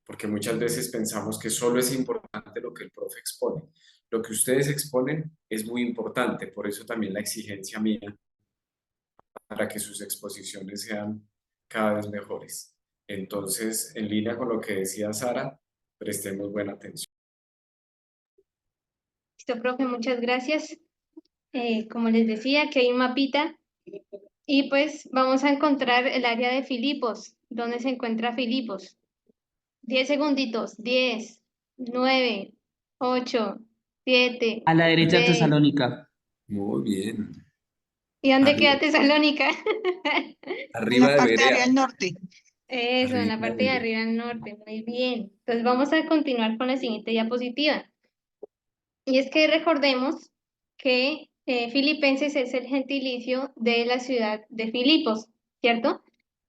porque muchas veces pensamos que solo es importante lo que el profe expone. Lo que ustedes exponen es muy importante, por eso también la exigencia mía para que sus exposiciones sean cada vez mejores. Entonces, en línea con lo que decía Sara, prestemos buena atención. Listo, profe, muchas gracias. Como les decía, que hay un mapita y pues vamos a encontrar el área de Filipos. ¿Dónde se encuentra Filipos? 10 segunditos. 10, 9, 8, 7, A la derecha 6. Tesalónica. Muy bien. ¿Y dónde Arriba, queda Tesalónica? En arriba la de parte de arriba Berea. del norte. Eso, en la Arriba de parte de Berea. arriba al norte. Muy bien. Entonces vamos a continuar con la siguiente diapositiva. Y es que recordemos que Filipenses es el gentilicio de la ciudad de Filipos, ¿cierto?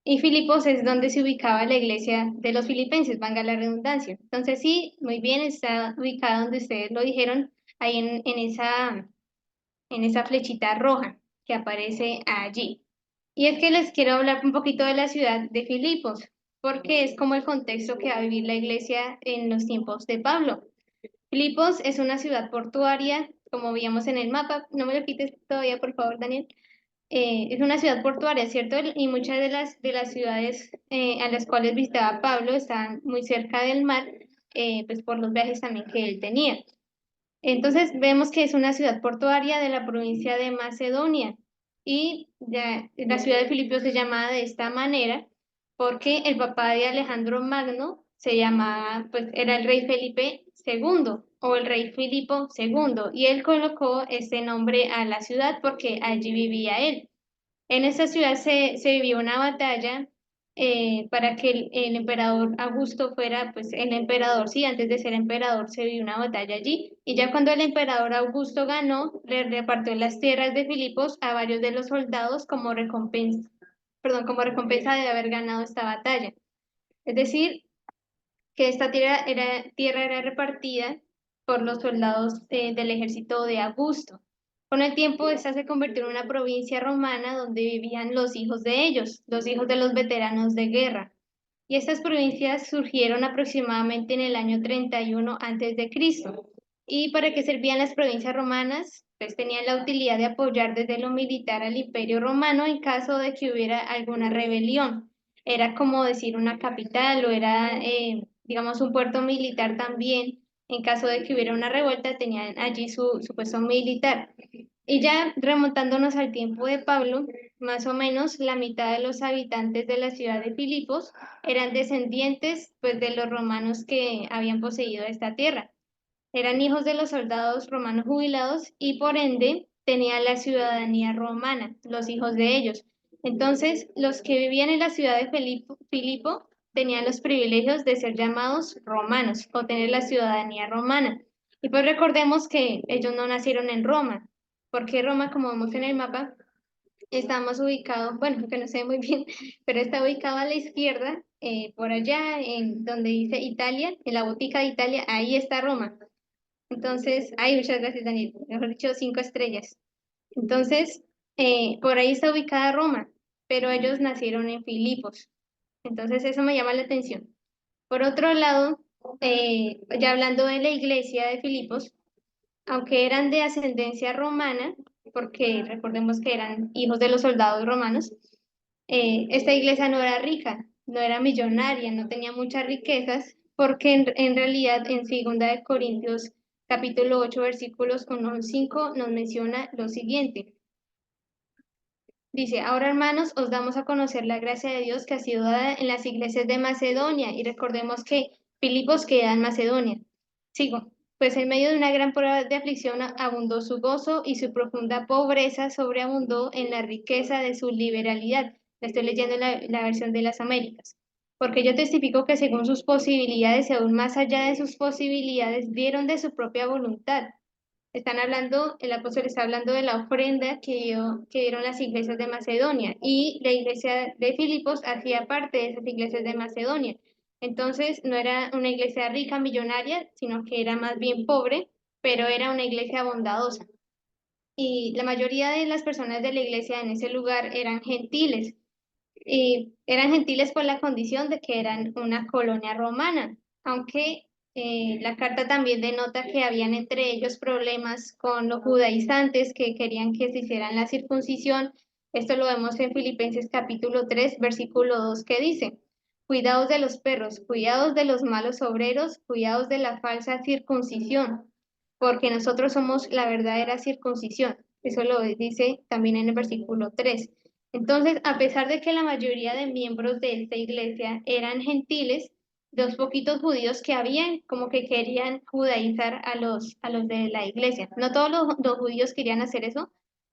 Y Filipos es donde se ubicaba la iglesia de los filipenses, valga la redundancia. Entonces sí, muy bien, está ubicada donde ustedes lo dijeron, ahí en esa flechita roja que aparece allí. Y es que les quiero hablar un poquito de la ciudad de Filipos, porque es como el contexto que va a vivir la iglesia en los tiempos de Pablo. Filipos es una ciudad portuaria, como veíamos en el mapa. No me lo quites todavía, por favor, Daniel. Es una ciudad portuaria, ¿cierto? Y muchas de las ciudades a las cuales visitaba Pablo están muy cerca del mar, pues por los viajes también que él tenía. Entonces vemos que es una ciudad portuaria de la provincia de Macedonia y la ciudad de Filipos se llamaba de esta manera porque el papá de Alejandro Magno se llamaba, pues era el rey Felipe II o el rey Filipo II y él colocó este nombre a la ciudad porque allí vivía él. En esta ciudad se vivió una batalla para que el emperador Augusto fuera, pues el emperador, sí, antes de ser emperador se vivió una batalla allí. Y ya cuando el emperador Augusto ganó, le repartió las tierras de Filipos a varios de los soldados como recompensa, perdón, como recompensa de haber ganado esta batalla. Es decir, que esta tierra era repartida por los soldados del ejército de Augusto. Con el tiempo, esta se convirtió en una provincia romana donde vivían los hijos de ellos, los hijos de los veteranos de guerra. Y estas provincias surgieron aproximadamente en el año 31 a.C. ¿Y para qué servían las provincias romanas? Pues tenían la utilidad de apoyar desde lo militar al Imperio Romano en caso de que hubiera alguna rebelión. Era como decir una capital o era, digamos, un puerto militar también. En caso de que hubiera una revuelta, tenían allí su puesto militar. Y ya remontándonos al tiempo de Pablo, más o menos la mitad de los habitantes de la ciudad de Filipos eran descendientes pues, de los romanos que habían poseído esta tierra. Eran hijos de los soldados romanos jubilados y por ende tenían la ciudadanía romana, los hijos de ellos. Entonces, los que vivían en la ciudad de Filipo tenían los privilegios de ser llamados romanos o tener la ciudadanía romana. Y pues recordemos que ellos no nacieron en Roma, porque Roma, como vemos en el mapa, estamos ubicados, bueno, que no sé muy bien, pero está ubicado a la izquierda, por allá, en donde dice Italia, en la botica de Italia, ahí está Roma. Entonces, ay, muchas gracias, Daniel. Mejor dicho, 5 estrellas. Entonces, por ahí está ubicada Roma, pero ellos nacieron en Filipos. Entonces, eso me llama la atención. Por otro lado, ya hablando de la iglesia de Filipos, aunque eran de ascendencia romana, porque recordemos que eran hijos de los soldados romanos, esta iglesia no era rica, no era millonaria, no tenía muchas riquezas, porque en realidad en 2 Corintios capítulo 8 versículos 1 al 5 nos menciona lo siguiente. Dice, ahora hermanos, os damos a conocer la gracia de Dios que ha sido dada en las iglesias de Macedonia, y recordemos que Filipos queda en Macedonia. Sigo. Pues en medio de una gran prueba de aflicción abundó su gozo y su profunda pobreza sobreabundó en la riqueza de su liberalidad. La estoy leyendo en la versión de las Américas. Porque yo testifico que según sus posibilidades y aún más allá de sus posibilidades, dieron de su propia voluntad. Están hablando, el apóstol está hablando de la ofrenda que dieron las iglesias de Macedonia y la iglesia de Filipos hacía parte de esas iglesias de Macedonia. Entonces no era una iglesia rica, millonaria, sino que era más bien pobre, pero era una iglesia bondadosa. Y la mayoría de las personas de la iglesia en ese lugar eran gentiles. Y eran gentiles por la condición de que eran una colonia romana, aunque la carta también denota que habían entre ellos problemas con los judaizantes que querían que se hicieran la circuncisión. Esto lo vemos en Filipenses capítulo 3, versículo 2, que dice, cuidaos de los perros, cuidaos de los malos obreros, cuidaos de la falsa circuncisión, porque nosotros somos la verdadera circuncisión. Eso lo dice también en el versículo 3. Entonces, a pesar de que la mayoría de miembros de esta iglesia eran gentiles, los poquitos judíos que habían, como que querían judaizar a los de la iglesia. No todos los judíos querían hacer eso,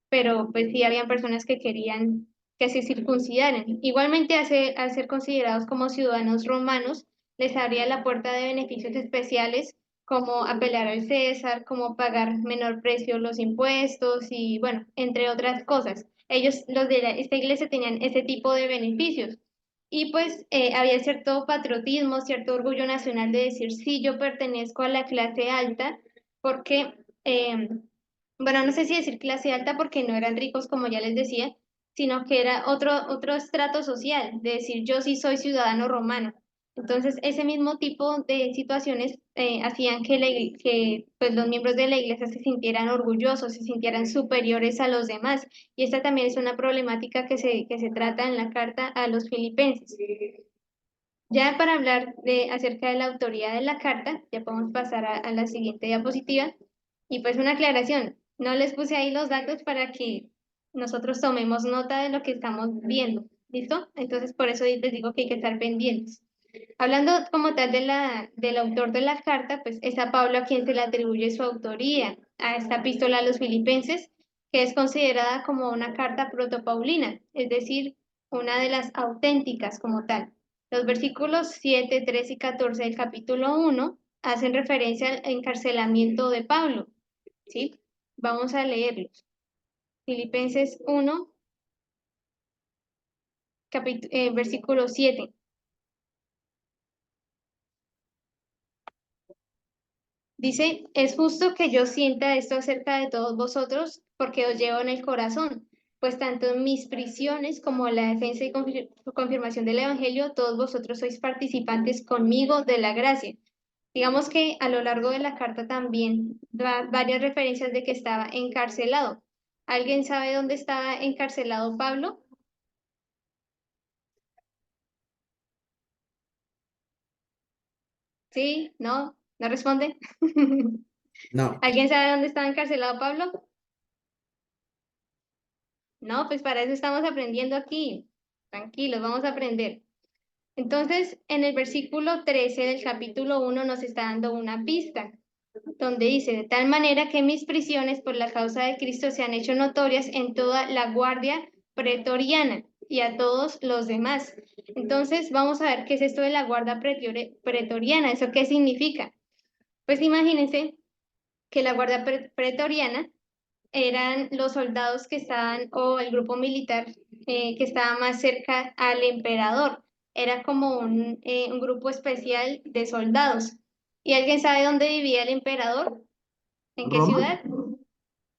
pero pues sí habían personas que querían que se circuncidaran. Igualmente, al ser considerados como ciudadanos romanos, les abría la puerta de beneficios especiales, como apelar al César, como pagar menor precio los impuestos y bueno, entre otras cosas. Ellos, los de esta iglesia, tenían ese tipo de beneficios. Y pues había cierto patriotismo, cierto orgullo nacional de decir, sí, yo pertenezco a la clase alta, porque, bueno, no sé si decir clase alta porque no eran ricos, como ya les decía, sino que era otro estrato social, de decir, yo sí soy ciudadano romano. Entonces, ese mismo tipo de situaciones hacían que, pues, los miembros de la iglesia se sintieran orgullosos, se sintieran superiores a los demás. Y esta también es una problemática que se trata en la carta a los filipenses. Ya para hablar acerca de la autoría de la carta, ya podemos pasar a la siguiente diapositiva. Y pues una aclaración, no les puse ahí los datos para que nosotros tomemos nota de lo que estamos viendo, ¿listo? Entonces por eso les digo que hay que estar pendientes. Hablando como tal del autor de la carta, pues es a Pablo a quien se le atribuye su autoría a esta epístola a los filipenses, que es considerada como una carta protopaulina, es decir, una de las auténticas como tal. Los versículos 7, 13 y 14 del capítulo 1 hacen referencia al encarcelamiento de Pablo, ¿sí? Vamos a leerlos. Filipenses 1, versículo 7. Dice, es justo que yo sienta esto acerca de todos vosotros, porque os llevo en el corazón, pues tanto en mis prisiones como en la defensa y confirmación del Evangelio, todos vosotros sois participantes conmigo de la gracia. Digamos que a lo largo de la carta también da varias referencias de que estaba encarcelado. ¿Alguien sabe dónde estaba encarcelado Pablo? ¿Sí? ¿No? ¿No responde? No. ¿Alguien sabe dónde estaba encarcelado Pablo? No, pues para eso estamos aprendiendo aquí. Tranquilos, vamos a aprender. Entonces, en el versículo 13 del capítulo 1 nos está dando una pista, donde dice, de tal manera que mis prisiones por la causa de Cristo se han hecho notorias en toda la guardia pretoriana y a todos los demás. Entonces, vamos a ver qué es esto de la guardia pretoriana, ¿eso qué significa? Pues imagínense que la guardia pretoriana eran los soldados que estaban, o el grupo militar que estaba más cerca al emperador. Era como un grupo especial de soldados. ¿Y alguien sabe dónde vivía el emperador? ¿En qué Roma. ciudad?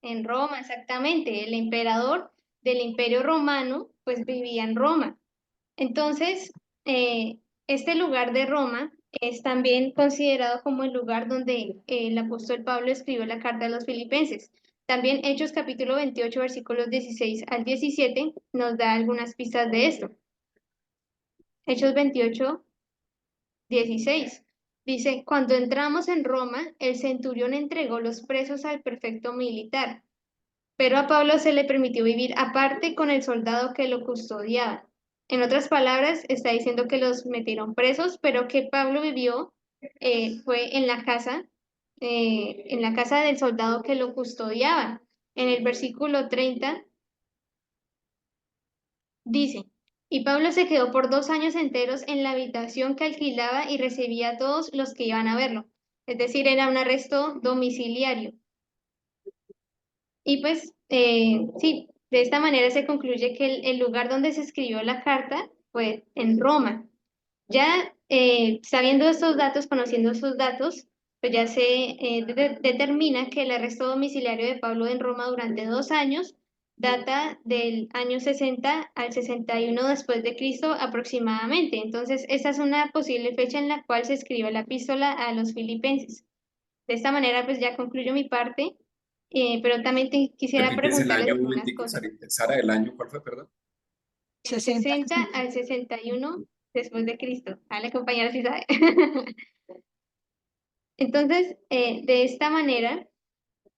En Roma, exactamente. El emperador del Imperio Romano, pues vivía en Roma. Entonces, este lugar de Roma es también considerado como el lugar donde el apóstol Pablo escribió la carta a los filipenses. También Hechos capítulo 28, versículos 16 al 17, nos da algunas pistas de esto. Hechos 28, 16. Dice, cuando entramos en Roma, el centurión entregó los presos al prefecto militar, pero a Pablo se le permitió vivir aparte con el soldado que lo custodiaba. En otras palabras, está diciendo que los metieron presos, pero que Pablo vivió fue en la casa del soldado que lo custodiaba. En el versículo 30 dice, y Pablo se quedó por 2 años enteros en la habitación que alquilaba y recibía a todos los que iban a verlo. Es decir, era un arresto domiciliario. Y pues, sí, de esta manera se concluye que el lugar donde se escribió la carta fue en Roma. Ya sabiendo estos datos, conociendo estos datos, pues ya se determina que el arresto domiciliario de Pablo en Roma durante 2 años data del año 60 al 61 después de Cristo aproximadamente. Entonces, esa es una posible fecha en la cual se escribió la epístola a los filipenses. De esta manera, pues ya concluyo mi parte, pero también quisiera Repites el preguntarles año un algunas momentico, cosas. Sara, ¿el año cuál fue, perdón? Del 60 al 61 después de Cristo. A la compañera sí sabe. Entonces, de esta manera,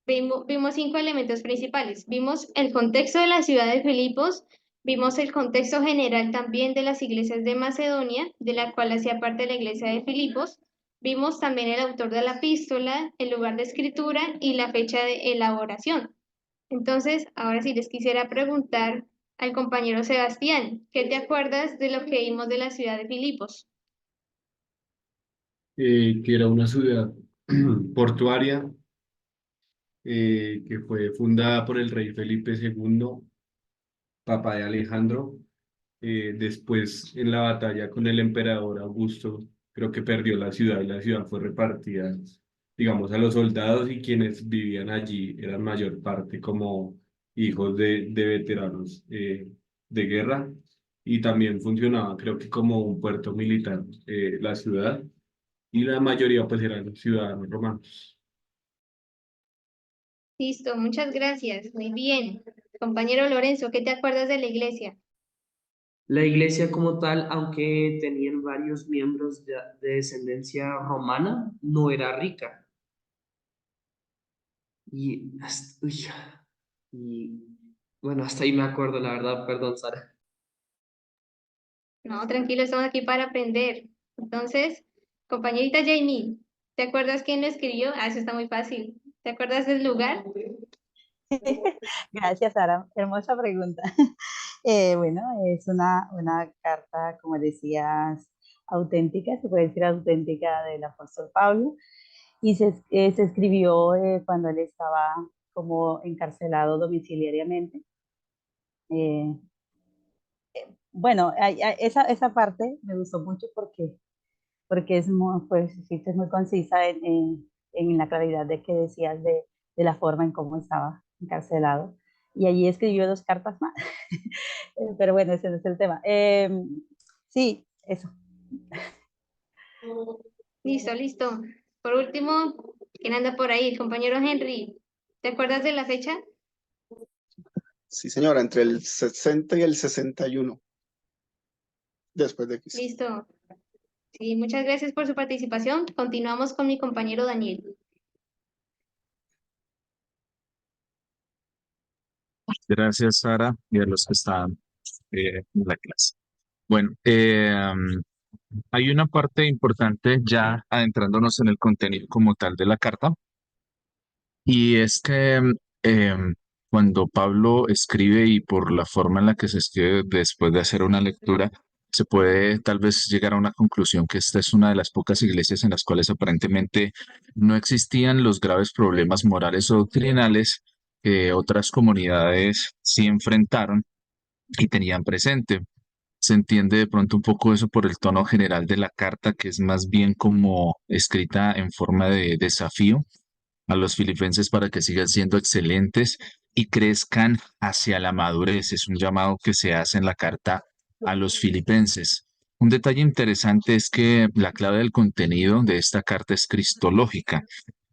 vimos 5 elementos principales. Vimos el contexto de la ciudad de Filipos, Vimos el contexto general también de las iglesias de Macedonia, de la cual hacía parte la iglesia de Filipos. Vimos también el autor de la epístola, el lugar de escritura y la fecha de elaboración. Entonces, ahora sí les quisiera preguntar al compañero Sebastián, ¿qué te acuerdas de lo que vimos de la ciudad de Filipos? Que era una ciudad portuaria que fue fundada por el rey Felipe II, papá de Alejandro. Después, en la batalla con el emperador Augusto, creo que perdió la ciudad y la ciudad fue repartida, digamos, a los soldados, y quienes vivían allí eran mayor parte como hijos de veteranos de guerra, y también funcionaba, creo que como un puerto militar, la ciudad, y la mayoría pues eran ciudadanos romanos. Listo, muchas gracias. Muy bien. Compañero Lorenzo, ¿qué te acuerdas de la iglesia? La iglesia como tal, aunque tenían varios miembros de descendencia romana, no era rica. Uy, y bueno, hasta ahí me acuerdo, la verdad, perdón, Sara. No, tranquilo, estamos aquí para aprender. Entonces, compañerita Jamie, ¿te acuerdas quién lo escribió? Ah, eso está muy fácil. ¿Te acuerdas del lugar? Gracias, Sara. Hermosa pregunta. Bueno, es una carta, como decías, auténtica, se puede decir auténtica del apóstol Pablo, y se escribió cuando él estaba como encarcelado domiciliariamente. Eh, bueno, esa parte me gustó mucho porque es muy, pues, sí, es muy concisa en la claridad de que decías de la forma en cómo estaba encarcelado. Y allí escribió 2 cartas más. Pero bueno, ese no es el tema. Sí, eso. Listo, listo. Por último, ¿quién anda por ahí? El compañero Henry, ¿te acuerdas de la fecha? Sí, señora, entre el 60 y el 61 después de Cristo. Listo. Sí, muchas gracias por su participación. Continuamos con mi compañero Daniel. Gracias, Sara, y a los que están en la clase. Bueno, hay una parte importante ya adentrándonos en el contenido como tal de la carta, y es que cuando Pablo escribe y por la forma en la que se escribe después de hacer una lectura, se puede tal vez llegar a una conclusión que esta es una de las pocas iglesias en las cuales aparentemente no existían los graves problemas morales o doctrinales que otras comunidades sí enfrentaron y tenían presente. Se entiende de pronto un poco eso por el tono general de la carta, que es más bien como escrita en forma de desafío a los filipenses para que sigan siendo excelentes y crezcan hacia la madurez. Es un llamado que se hace en la carta a los filipenses. Un detalle interesante es que la clave del contenido de esta carta es cristológica.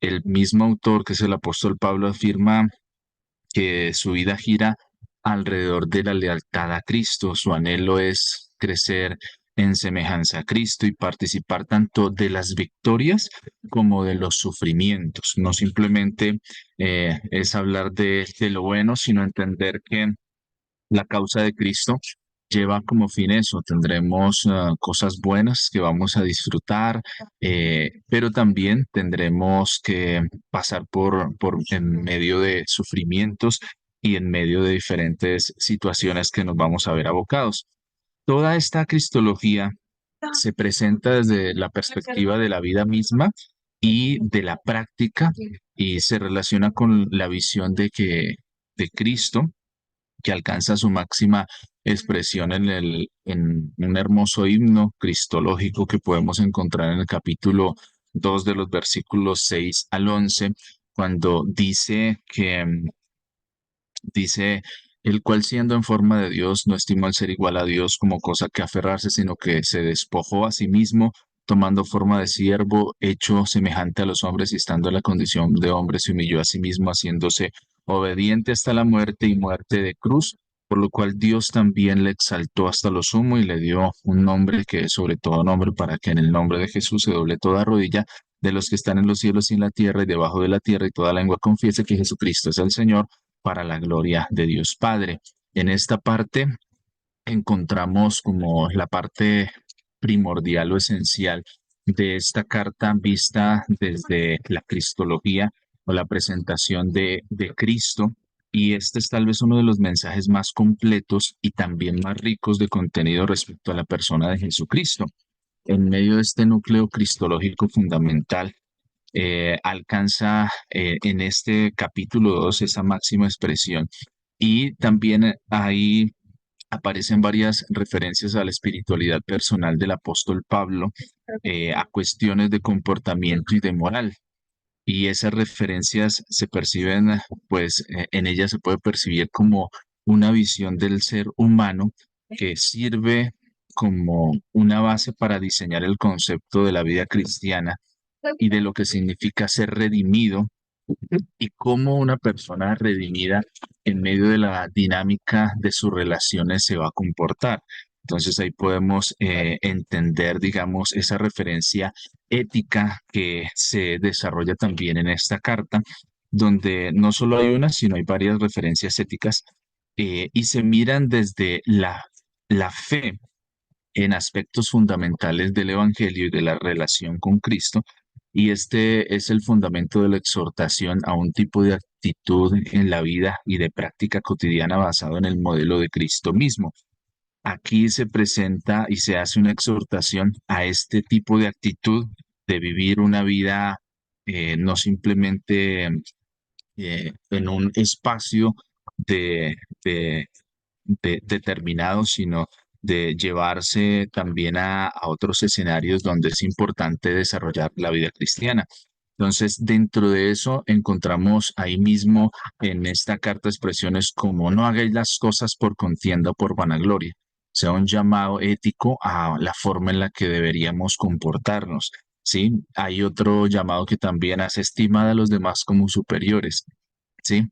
El mismo autor, que es el apóstol Pablo, afirma que su vida gira alrededor de la lealtad a Cristo. Su anhelo es crecer en semejanza a Cristo y participar tanto de las victorias como de los sufrimientos. No simplemente es hablar de lo bueno, sino entender que la causa de Cristo lleva como fin eso. Tendremos cosas buenas que vamos a disfrutar, pero también tendremos que pasar por en medio de sufrimientos y en medio de diferentes situaciones que nos vamos a ver abocados. Toda esta cristología se presenta desde la perspectiva de la vida misma y de la práctica, y se relaciona con la visión de Cristo, que alcanza su máxima expresión en un hermoso himno cristológico que podemos encontrar en el capítulo 2 de los versículos 6 al 11, cuando dice que dice, el cual siendo en forma de Dios, no estimó el ser igual a Dios como cosa que aferrarse, sino que se despojó a sí mismo, tomando forma de siervo, hecho semejante a los hombres y estando en la condición de hombre, se humilló a sí mismo, haciéndose obediente hasta la muerte y muerte de cruz, por lo cual Dios también le exaltó hasta lo sumo y le dio un nombre que es sobre todo nombre, para que en el nombre de Jesús se doble toda rodilla de los que están en los cielos y en la tierra y debajo de la tierra, y toda lengua confiese que Jesucristo es el Señor, para la gloria de Dios Padre. En esta parte encontramos como la parte primordial o esencial de esta carta vista desde la cristología o la presentación de Cristo. Y este es tal vez uno de los mensajes más completos y también más ricos de contenido respecto a la persona de Jesucristo. En medio de este núcleo cristológico fundamental, alcanza en este capítulo 2 esa máxima expresión. Y también ahí aparecen varias referencias a la espiritualidad personal del apóstol Pablo, a cuestiones de comportamiento y de moral. Y esas referencias se perciben, pues en ellas se puede percibir como una visión del ser humano que sirve como una base para diseñar el concepto de la vida cristiana y de lo que significa ser redimido y cómo una persona redimida en medio de la dinámica de sus relaciones se va a comportar. Entonces ahí podemos entender, digamos, esa referencia ética que se desarrolla también en esta carta, donde no solo hay una, sino hay varias referencias éticas y se miran desde la fe en aspectos fundamentales del Evangelio y de la relación con Cristo. Y este es el fundamento de la exhortación a un tipo de actitud en la vida y de práctica cotidiana basado en el modelo de Cristo mismo. Aquí se presenta y se hace una exhortación a este tipo de actitud de vivir una vida no simplemente en un espacio de, de determinado, sino de llevarse también a otros escenarios donde es importante desarrollar la vida cristiana. Entonces, dentro de eso encontramos ahí mismo en esta carta expresiones como no hagáis las cosas por contienda o por vanagloria, sea un llamado ético a la forma en la que deberíamos comportarnos. ¿Sí? Hay otro llamado que también hace estimar a los demás como superiores. ¿Sí?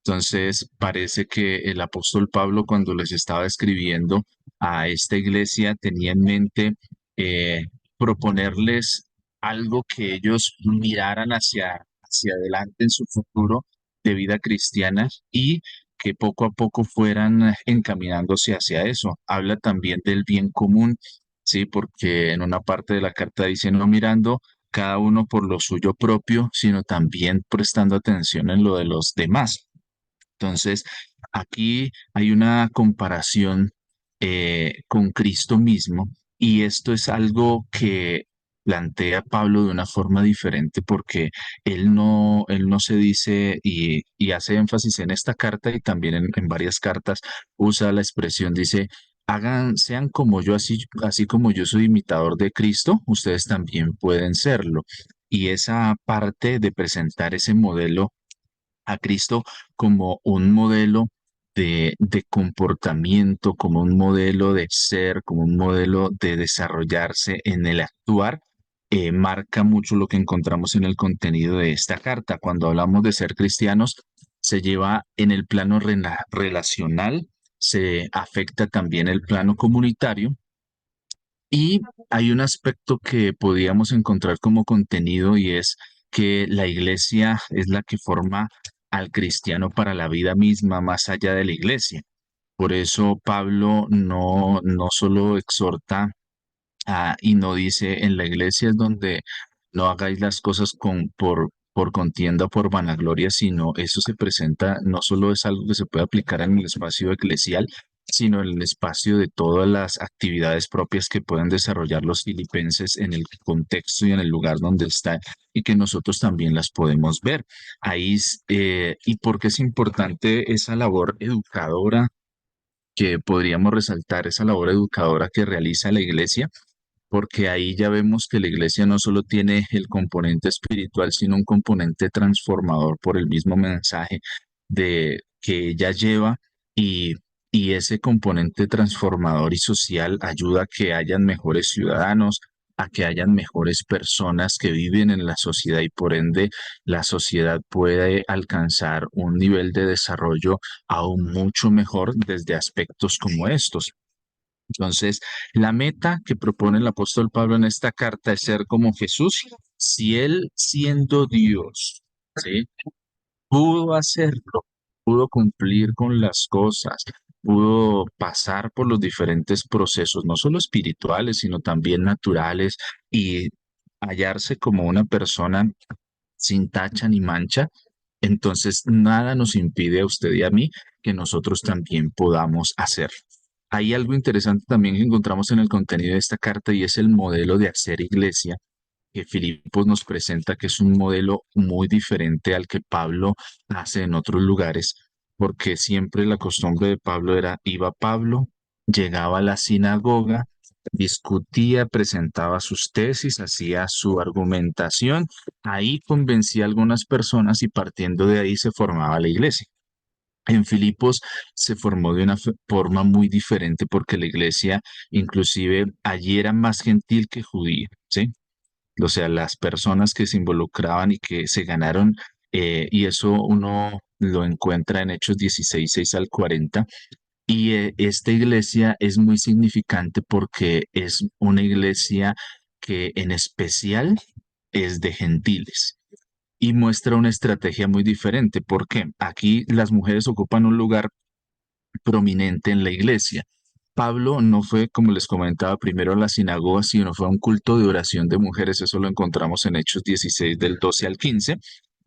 Entonces, parece que el apóstol Pablo, cuando les estaba escribiendo a esta iglesia, tenía en mente eh, proponerles algo que ellos miraran hacia adelante en su futuro de vida cristiana y que poco a poco fueran encaminándose hacia eso. Habla también del bien común, ¿sí? Porque en una parte de la carta dice, no mirando cada uno por lo suyo propio, sino también prestando atención en lo de los demás. Entonces, aquí hay una comparación con Cristo mismo y esto es algo que plantea Pablo de una forma diferente porque él no se dice y hace énfasis en esta carta y también en varias cartas usa la expresión, dice, hagan, sean como yo, así como yo soy imitador de Cristo, ustedes también pueden serlo. Y esa parte de presentar ese modelo a Cristo como un modelo de comportamiento, como un modelo de ser, como un modelo de desarrollarse en el actuar, marca mucho lo que encontramos en el contenido de esta carta. Cuando hablamos de ser cristianos, se lleva en el plano relacional, se afecta también el plano comunitario y hay un aspecto que podíamos encontrar como contenido y es que la iglesia es la que forma al cristiano para la vida misma más allá de la iglesia. Por eso Pablo no solo exhorta y no dice en la iglesia es donde no hagáis las cosas por contienda o por vanagloria, sino eso se presenta, no solo es algo que se puede aplicar en el espacio eclesial, sino en el espacio de todas las actividades propias que pueden desarrollar los filipenses en el contexto y en el lugar donde están y que nosotros también las podemos ver. Y porque es importante esa labor educadora que podríamos resaltar, esa labor educadora que realiza la iglesia porque ahí ya vemos que la iglesia no solo tiene el componente espiritual, sino un componente transformador por el mismo mensaje de que ella lleva y, y ese componente transformador y social ayuda a que hayan mejores ciudadanos, a que hayan mejores personas que viven en la sociedad y por ende la sociedad puede alcanzar un nivel de desarrollo aún mucho mejor desde aspectos como estos. Entonces, la meta que propone el apóstol Pablo en esta carta es ser como Jesús, si él siendo Dios, ¿sí? Pudo hacerlo, pudo cumplir con las cosas, pudo pasar por los diferentes procesos, no solo espirituales, sino también naturales, y hallarse como una persona sin tacha ni mancha, entonces nada nos impide a usted y a mí que nosotros también podamos hacerlo. Hay algo interesante también que encontramos en el contenido de esta carta y es el modelo de hacer iglesia que Filipos nos presenta, que es un modelo muy diferente al que Pablo hace en otros lugares, porque siempre la costumbre de Pablo era, iba Pablo, llegaba a la sinagoga, discutía, presentaba sus tesis, hacía su argumentación, ahí convencía a algunas personas y partiendo de ahí se formaba la iglesia. En Filipos se formó de una forma muy diferente porque la iglesia inclusive allí era más gentil que judía, ¿sí? O sea, las personas que se involucraban y que se ganaron, y eso uno lo encuentra en Hechos 16 6 al 40. Y esta iglesia es muy significante porque es una iglesia que en especial es de gentiles y muestra una estrategia muy diferente. Porque aquí las mujeres ocupan un lugar prominente en la iglesia. Pablo no fue, como les comentaba, primero a la sinagoga, sino fue a un culto de oración de mujeres. Eso lo encontramos en Hechos 16 del 12 al 15.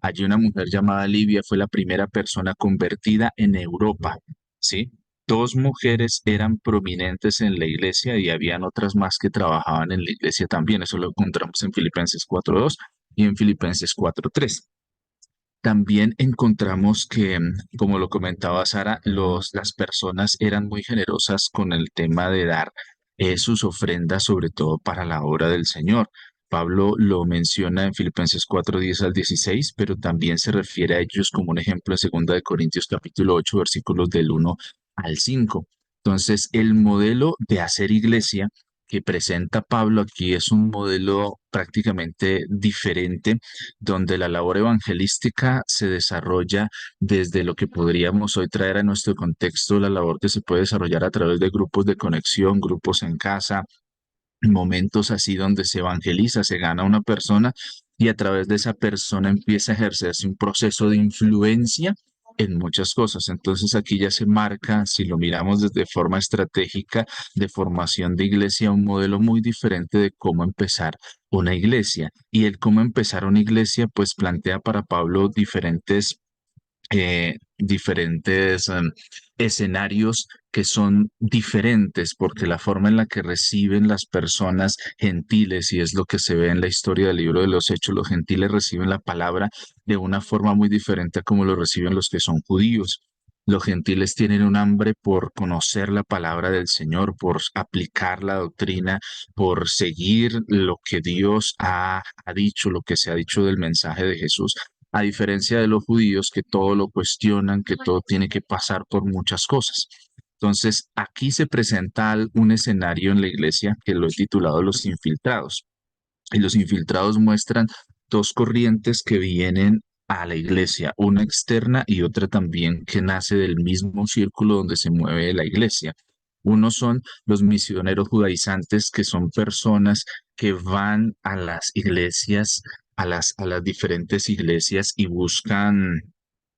Allí una mujer llamada Livia fue la primera persona convertida en Europa, ¿sí? Dos mujeres eran prominentes en la iglesia y habían otras más que trabajaban en la iglesia también. Eso lo encontramos en Filipenses 4:2 y en Filipenses 4:3. También encontramos que, como lo comentaba Sara, las personas eran muy generosas con el tema de dar sus ofrendas, sobre todo para la obra del Señor. Pablo lo menciona en Filipenses 4:10 al 16, pero también se refiere a ellos como un ejemplo en 2 de Corintios capítulo 8, versículos del 1 al 5. Entonces, el modelo de hacer iglesia que presenta Pablo aquí es un modelo prácticamente diferente donde la labor evangelística se desarrolla desde lo que podríamos hoy traer a nuestro contexto, la labor que se puede desarrollar a través de grupos de conexión, grupos en casa, momentos así donde se evangeliza, se gana una persona y a través de esa persona empieza a ejercerse un proceso de influencia en muchas cosas. Entonces aquí ya se marca, si lo miramos desde forma estratégica de formación de iglesia, un modelo muy diferente de cómo empezar una iglesia. Y el cómo empezar una iglesia, pues plantea para Pablo diferentes escenarios que son diferentes porque la forma en la que reciben las personas gentiles, y es lo que se ve en la historia del libro de los Hechos, los gentiles reciben la palabra de una forma muy diferente a como lo reciben los que son judíos. Los gentiles tienen un hambre por conocer la palabra del Señor, por aplicar la doctrina, por seguir lo que Dios ha dicho, lo que se ha dicho del mensaje de Jesús, a diferencia de los judíos que todo lo cuestionan, que todo tiene que pasar por muchas cosas. Entonces, aquí se presenta un escenario en la iglesia que lo he titulado Los infiltrados. Y los infiltrados muestran dos corrientes que vienen a la iglesia, una externa y otra también que nace del mismo círculo donde se mueve la iglesia. Unos son los misioneros judaizantes, que son personas que van a las iglesias, a las diferentes iglesias y buscan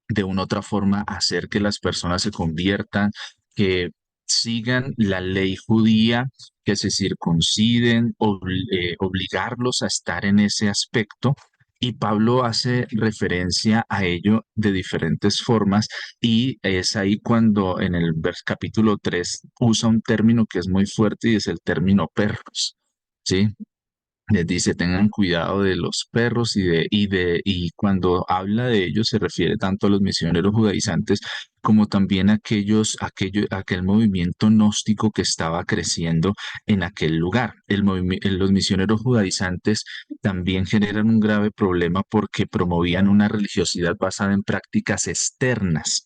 de una u otra forma hacer que las personas se conviertan, que sigan la ley judía, que se circunciden, obligarlos a estar en ese aspecto. Y Pablo hace referencia a ello de diferentes formas y es ahí cuando en el capítulo 3 usa un término que es muy fuerte y es el término perros, ¿sí? Les dice, tengan cuidado de los perros y cuando habla de ellos se refiere tanto a los misioneros judaizantes como también a aquel movimiento gnóstico que estaba creciendo en aquel lugar. Los misioneros judaizantes también generan un grave problema porque promovían una religiosidad basada en prácticas externas.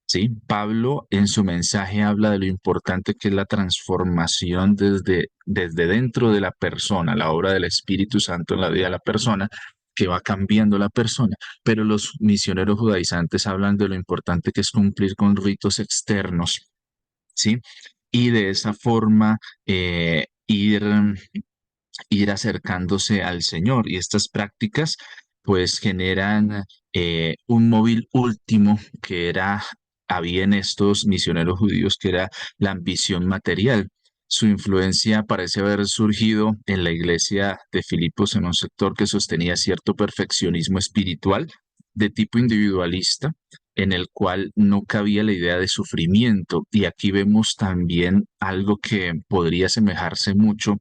¿Sí? Pablo en su mensaje habla de lo importante que es la transformación desde dentro de la persona, la obra del Espíritu Santo en la vida de la persona, que va cambiando la persona. Pero los misioneros judaizantes hablan de lo importante que es cumplir con ritos externos, ¿sí? Y de esa forma ir acercándose al Señor. Y estas prácticas pues generan un móvil último que era había en estos misioneros judíos, que era la ambición material. Su influencia parece haber surgido en la iglesia de Filipos, en un sector que sostenía cierto perfeccionismo espiritual de tipo individualista, en el cual no cabía la idea de sufrimiento. Y aquí vemos también algo que podría asemejarse mucho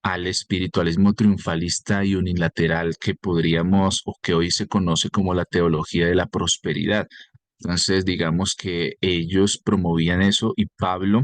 al espiritualismo triunfalista y unilateral que podríamos, o que hoy se conoce como la teología de la prosperidad. Entonces, digamos que ellos promovían eso, y Pablo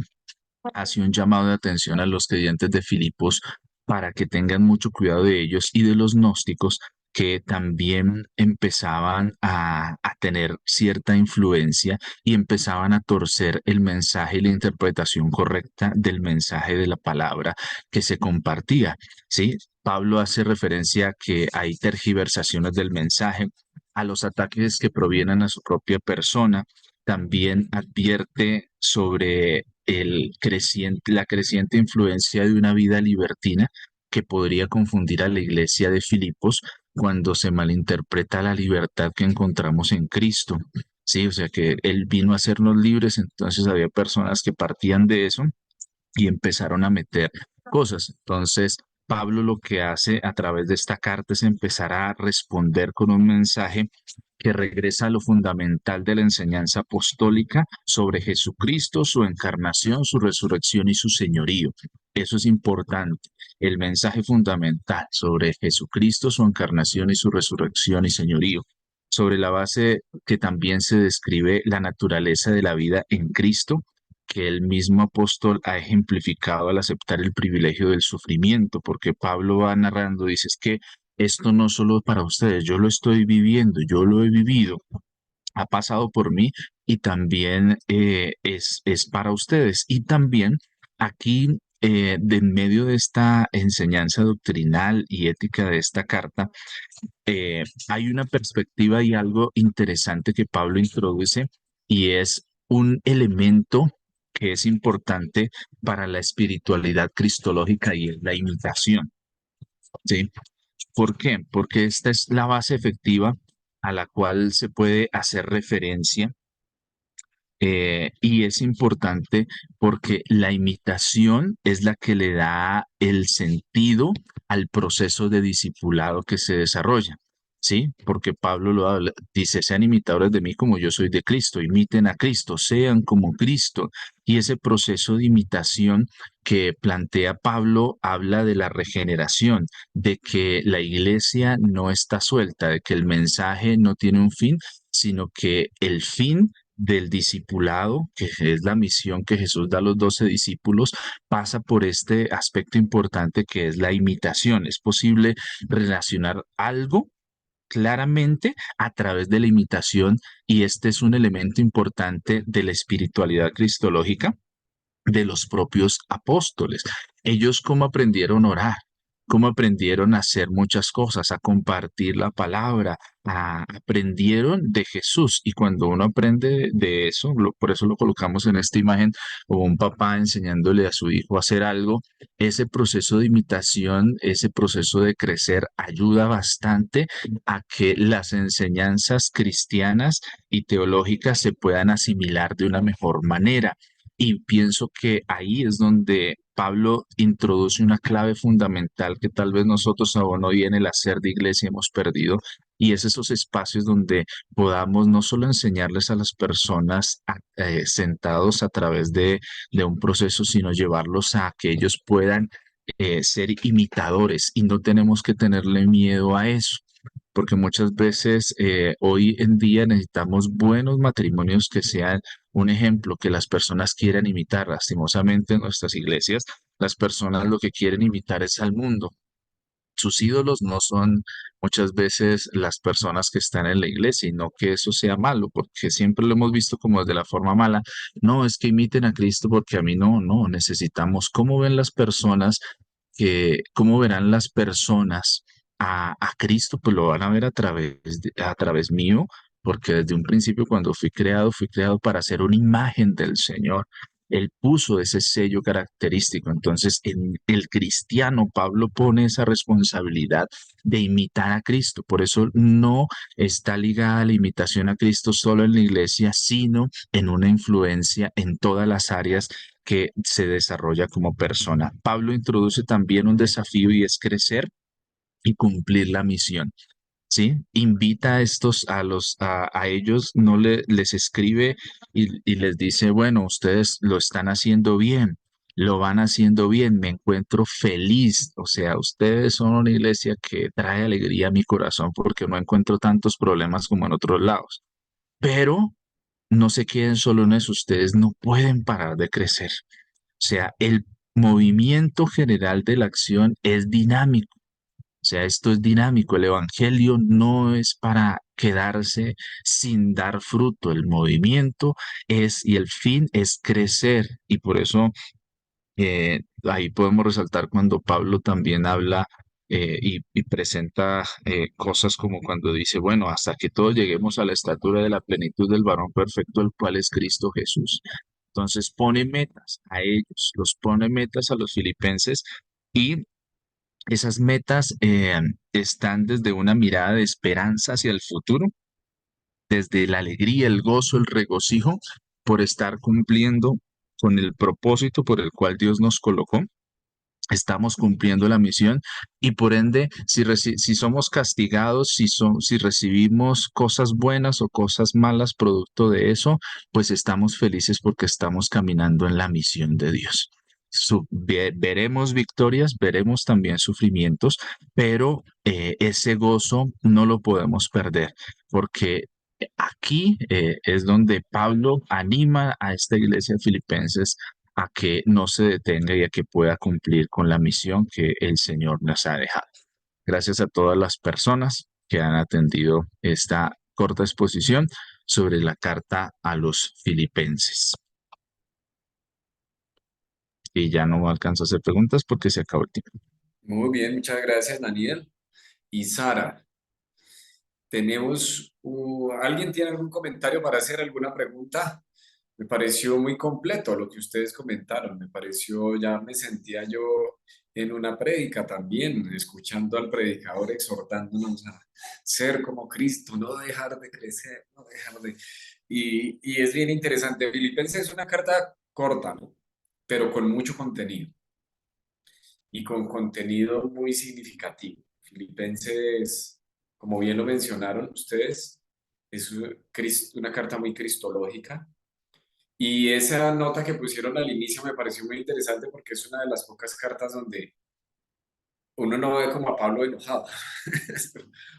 hace un llamado de atención a los creyentes de Filipos para que tengan mucho cuidado de ellos y de los gnósticos, que también empezaban a tener cierta influencia y empezaban a torcer el mensaje y la interpretación correcta del mensaje de la palabra que se compartía. ¿Sí? Pablo hace referencia a que hay tergiversaciones del mensaje, a los ataques que provienen a su propia persona. También advierte sobre la creciente influencia de una vida libertina que podría confundir a la iglesia de Filipos cuando se malinterpreta la libertad que encontramos en Cristo. Sí, o sea que Él vino a hacernos libres, entonces había personas que partían de eso y empezaron a meter cosas. Entonces, Pablo lo que hace a través de esta carta es empezar a responder con un mensaje que regresa a lo fundamental de la enseñanza apostólica sobre Jesucristo, su encarnación, su resurrección y su señorío. Eso es importante. El mensaje fundamental sobre Jesucristo, su encarnación y su resurrección y señorío, sobre la base que también se describe la naturaleza de la vida en Cristo, que el mismo apóstol ha ejemplificado al aceptar el privilegio del sufrimiento, porque Pablo va narrando, dice, es que esto no solo para ustedes, yo lo estoy viviendo, yo lo he vivido, ha pasado por mí, y también es para ustedes. Y también aquí, de en medio de esta enseñanza doctrinal y ética de esta carta, hay una perspectiva y algo interesante que Pablo introduce, y es un elemento que es importante para la espiritualidad cristológica, y es la imitación. ¿Sí? ¿Por qué? Porque esta es la base efectiva a la cual se puede hacer referencia, y es importante porque la imitación es la que le da el sentido al proceso de discipulado que se desarrolla. ¿Sí? Porque Pablo lo habla, dice, sean imitadores de mí como yo soy de Cristo, imiten a Cristo, sean como Cristo. Y ese proceso de imitación que plantea Pablo habla de la regeneración, de que la iglesia no está suelta, de que el mensaje no tiene un fin, sino que el fin del discipulado, que es la misión que Jesús da a los 12 discípulos, pasa por este aspecto importante que es la imitación. Es posible relacionar algo claramente a través de la imitación, y este es un elemento importante de la espiritualidad cristológica de los propios apóstoles. Ellos cómo aprendieron a orar, cómo aprendieron a hacer muchas cosas, a compartir la palabra, aprendieron de Jesús. Y cuando uno aprende de eso, por eso lo colocamos en esta imagen, como un papá enseñándole a su hijo a hacer algo, ese proceso de imitación, ese proceso de crecer ayuda bastante a que las enseñanzas cristianas y teológicas se puedan asimilar de una mejor manera. Y pienso que ahí es donde Pablo introduce una clave fundamental que tal vez nosotros aún hoy en el hacer de iglesia hemos perdido, y es esos espacios donde podamos no solo enseñarles a las personas sentados a través de un proceso, sino llevarlos a que ellos puedan ser imitadores, y no tenemos que tenerle miedo a eso. Porque muchas veces hoy en día necesitamos buenos matrimonios que sean un ejemplo que las personas quieran imitar. Lastimosamente en nuestras iglesias, las personas lo que quieren imitar es al mundo. Sus ídolos no son muchas veces las personas que están en la iglesia, y no que eso sea malo, porque siempre lo hemos visto como de la forma mala. No, es que imiten a Cristo porque a mí no, no, necesitamos cómo ven las personas, cómo verán las personas a Cristo, pues lo van a ver a través mío, porque desde un principio cuando fui creado para ser una imagen del Señor. Él puso ese sello característico. Entonces, en el cristiano, Pablo pone esa responsabilidad de imitar a Cristo. Por eso no está ligada la imitación a Cristo solo en la iglesia, sino en una influencia en todas las áreas que se desarrolla como persona. Pablo introduce también un desafío y es crecer y cumplir la misión. ¿Sí? Invita a a ellos, no les escribe y les dice, bueno, ustedes lo están haciendo bien, lo van haciendo bien, me encuentro feliz. O sea, ustedes son una iglesia que trae alegría a mi corazón porque no encuentro tantos problemas como en otros lados. Pero no se queden solo en eso, ustedes no pueden parar de crecer. O sea, el movimiento general de la acción es dinámico. O sea, esto es dinámico. El evangelio no es para quedarse sin dar fruto. El movimiento es y el fin es crecer. Y por eso ahí podemos resaltar cuando Pablo también habla y presenta cosas como cuando dice, bueno, hasta que todos lleguemos a la estatura de la plenitud del varón perfecto, el cual es Cristo Jesús. Entonces pone metas a ellos, los pone metas a los filipenses y esas metas están desde una mirada de esperanza hacia el futuro, desde la alegría, el gozo, el regocijo por estar cumpliendo con el propósito por el cual Dios nos colocó. Estamos cumpliendo la misión y por ende, si somos castigados, si recibimos cosas buenas o cosas malas producto de eso, pues estamos felices porque estamos caminando en la misión de Dios. Veremos victorias, veremos también sufrimientos, pero ese gozo no lo podemos perder porque aquí es donde Pablo anima a esta iglesia de Filipenses a que no se detenga y a que pueda cumplir con la misión que el Señor nos ha dejado. Gracias a todas las personas que han atendido esta corta exposición sobre la carta a los filipenses. Y ya no alcanzo a hacer preguntas porque se acabó el tiempo. Muy bien, muchas gracias, Daniel. Y Sara, ¿alguien tiene algún comentario para hacer alguna pregunta? Me pareció muy completo lo que ustedes comentaron. Ya me sentía yo en una prédica también, escuchando al predicador exhortándonos a ser como Cristo, no dejar de crecer, no dejar de... Y es bien interesante. Filipenses es una carta corta, ¿no? Pero con mucho contenido y con contenido muy significativo. Filipenses, como bien lo mencionaron ustedes, es una carta muy cristológica. Y esa nota que pusieron al inicio me pareció muy interesante porque es una de las pocas cartas donde uno no ve como a Pablo enojado.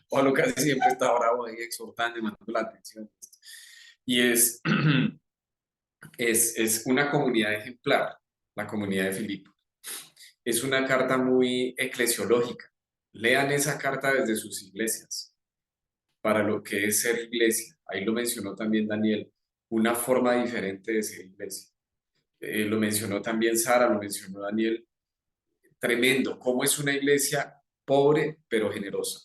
Pablo casi siempre está bravo ahí exhortando y mandando la atención. Y es una comunidad ejemplar, la comunidad de Filipo. Es una carta muy eclesiológica. Lean esa carta desde sus iglesias, para lo que es ser iglesia. Ahí lo mencionó también Daniel, una forma diferente de ser iglesia. Lo mencionó también Sara, lo mencionó Daniel. Tremendo, cómo es una iglesia pobre pero generosa.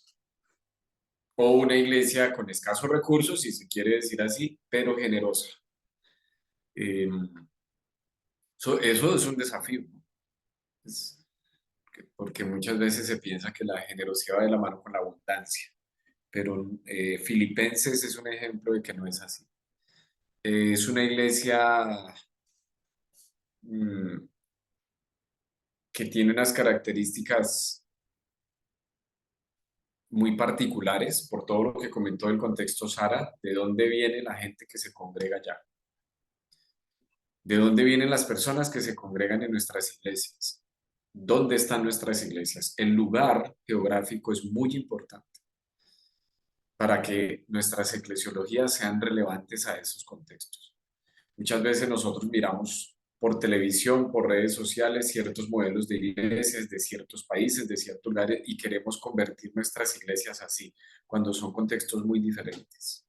O una iglesia con escasos recursos, si se quiere decir así, pero generosa. Eso es un desafío, ¿no? Porque muchas veces se piensa que la generosidad va de la mano con la abundancia, pero Filipenses es un ejemplo de que no es así. Es una iglesia que tiene unas características muy particulares por todo lo que comentó el contexto Sara, de dónde viene la gente que se congrega allá, de dónde vienen las personas que se congregan en nuestras iglesias, dónde están nuestras iglesias. El lugar geográfico es muy importante para que nuestras eclesiologías sean relevantes a esos contextos. Muchas veces nosotros miramos por televisión, por redes sociales, ciertos modelos de iglesias de ciertos países, de ciertos lugares, y queremos convertir nuestras iglesias así, cuando son contextos muy diferentes.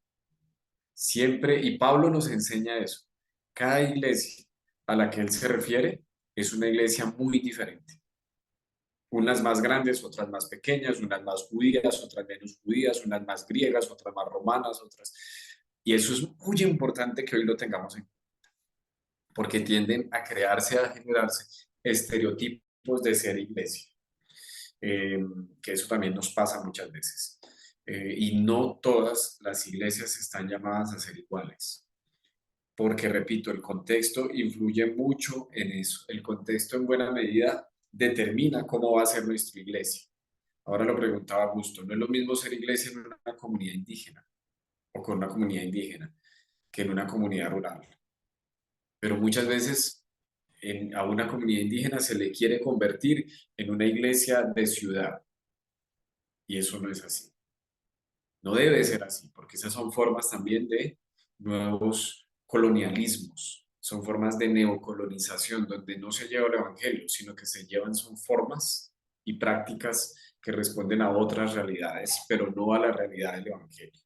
Siempre, y Pablo nos enseña eso, cada iglesia a la que él se refiere es una iglesia muy diferente. Unas más grandes, otras más pequeñas, unas más judías, otras menos judías, unas más griegas, otras más romanas, otras... Y eso es muy importante que hoy lo tengamos en cuenta. porque tienden a crearse, a generarse estereotipos de ser iglesia, que eso también nos pasa muchas veces. Y no todas las iglesias están llamadas a ser iguales, porque repito, el contexto influye mucho en eso. El contexto en buena medida determina cómo va a ser nuestra iglesia. Ahora lo preguntaba Augusto, no es lo mismo ser iglesia en una comunidad indígena o con una comunidad indígena que en una comunidad rural. Pero muchas veces a una comunidad indígena se le quiere convertir en una iglesia de ciudad y eso no es así. No debe ser así, porque esas son formas también de nuevos colonialismos, son formas de neocolonización donde no se lleva el evangelio, sino que se llevan son formas y prácticas que responden a otras realidades, pero no a la realidad del evangelio.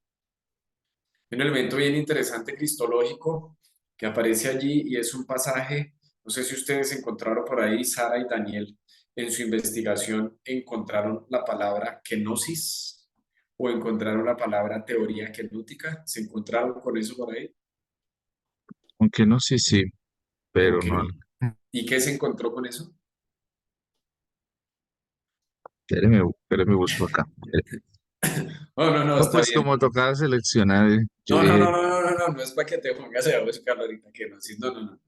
Un elemento bien interesante cristológico que aparece allí y es un pasaje, no sé si ustedes encontraron por ahí, Sara y Daniel, en su investigación encontraron la palabra kenosis o encontraron la palabra teoría kenótica, ¿se encontraron con eso por ahí? Aunque no sé sí, pero Ok. no. ¿Y qué se encontró con eso? Espéreme, busco acá. No, No, está pues bien. como tocaba seleccionar, yo No, dije, no es para que te pongas a buscarlo ahorita, kenosis, no.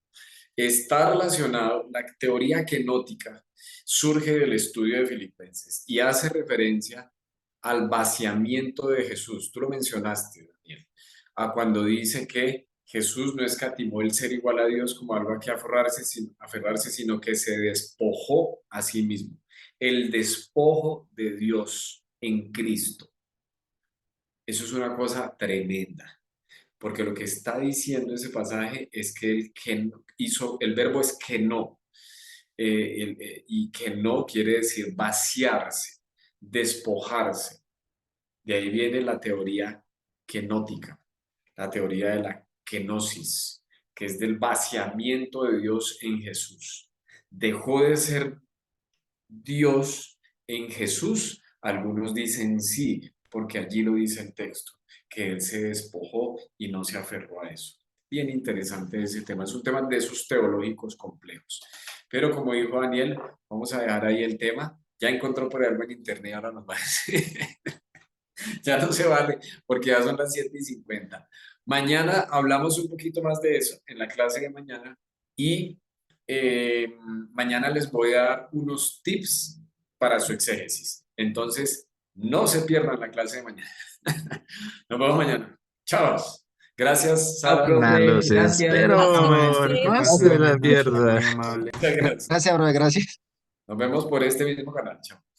Está relacionado, la teoría kenótica surge del estudio de Filipenses y hace referencia al vaciamiento de Jesús. Tú lo mencionaste, Daniel, a cuando dice que Jesús no escatimó el ser igual a Dios como algo a que aferrarse, sino que se despojó a sí mismo. El despojo de Dios en Cristo. Eso es una cosa tremenda. Porque lo que está diciendo ese pasaje es que el verbo es que no, y que no quiere decir vaciarse, despojarse. De ahí viene la teoría kenótica, la teoría de la kenosis, que es del vaciamiento de Dios en Jesús. Dejó de ser Dios en Jesús. Algunos dicen sí, porque allí lo dice el texto, que Él se despojó y no se aferró a eso. Bien interesante ese tema, es un tema de esos teológicos complejos. Pero como dijo Daniel, vamos a dejar ahí el tema. Ya encontró por ahí algo en internet, ahora nos va a decir. Ya no se vale, porque ya son las 7:50. Mañana hablamos un poquito más de eso en la clase de mañana y mañana les voy a dar unos tips para su exégesis. Entonces, no se pierdan la clase de mañana. Nos vemos mañana. Chao. Gracias, Chao, Sara. no profe, los gracias. Chao, espero, maestro, que no pase se buenas la noches, pierda. muy amable. Muchas gracias. Gracias, bro, gracias. Nos vemos por este mismo canal. Chao.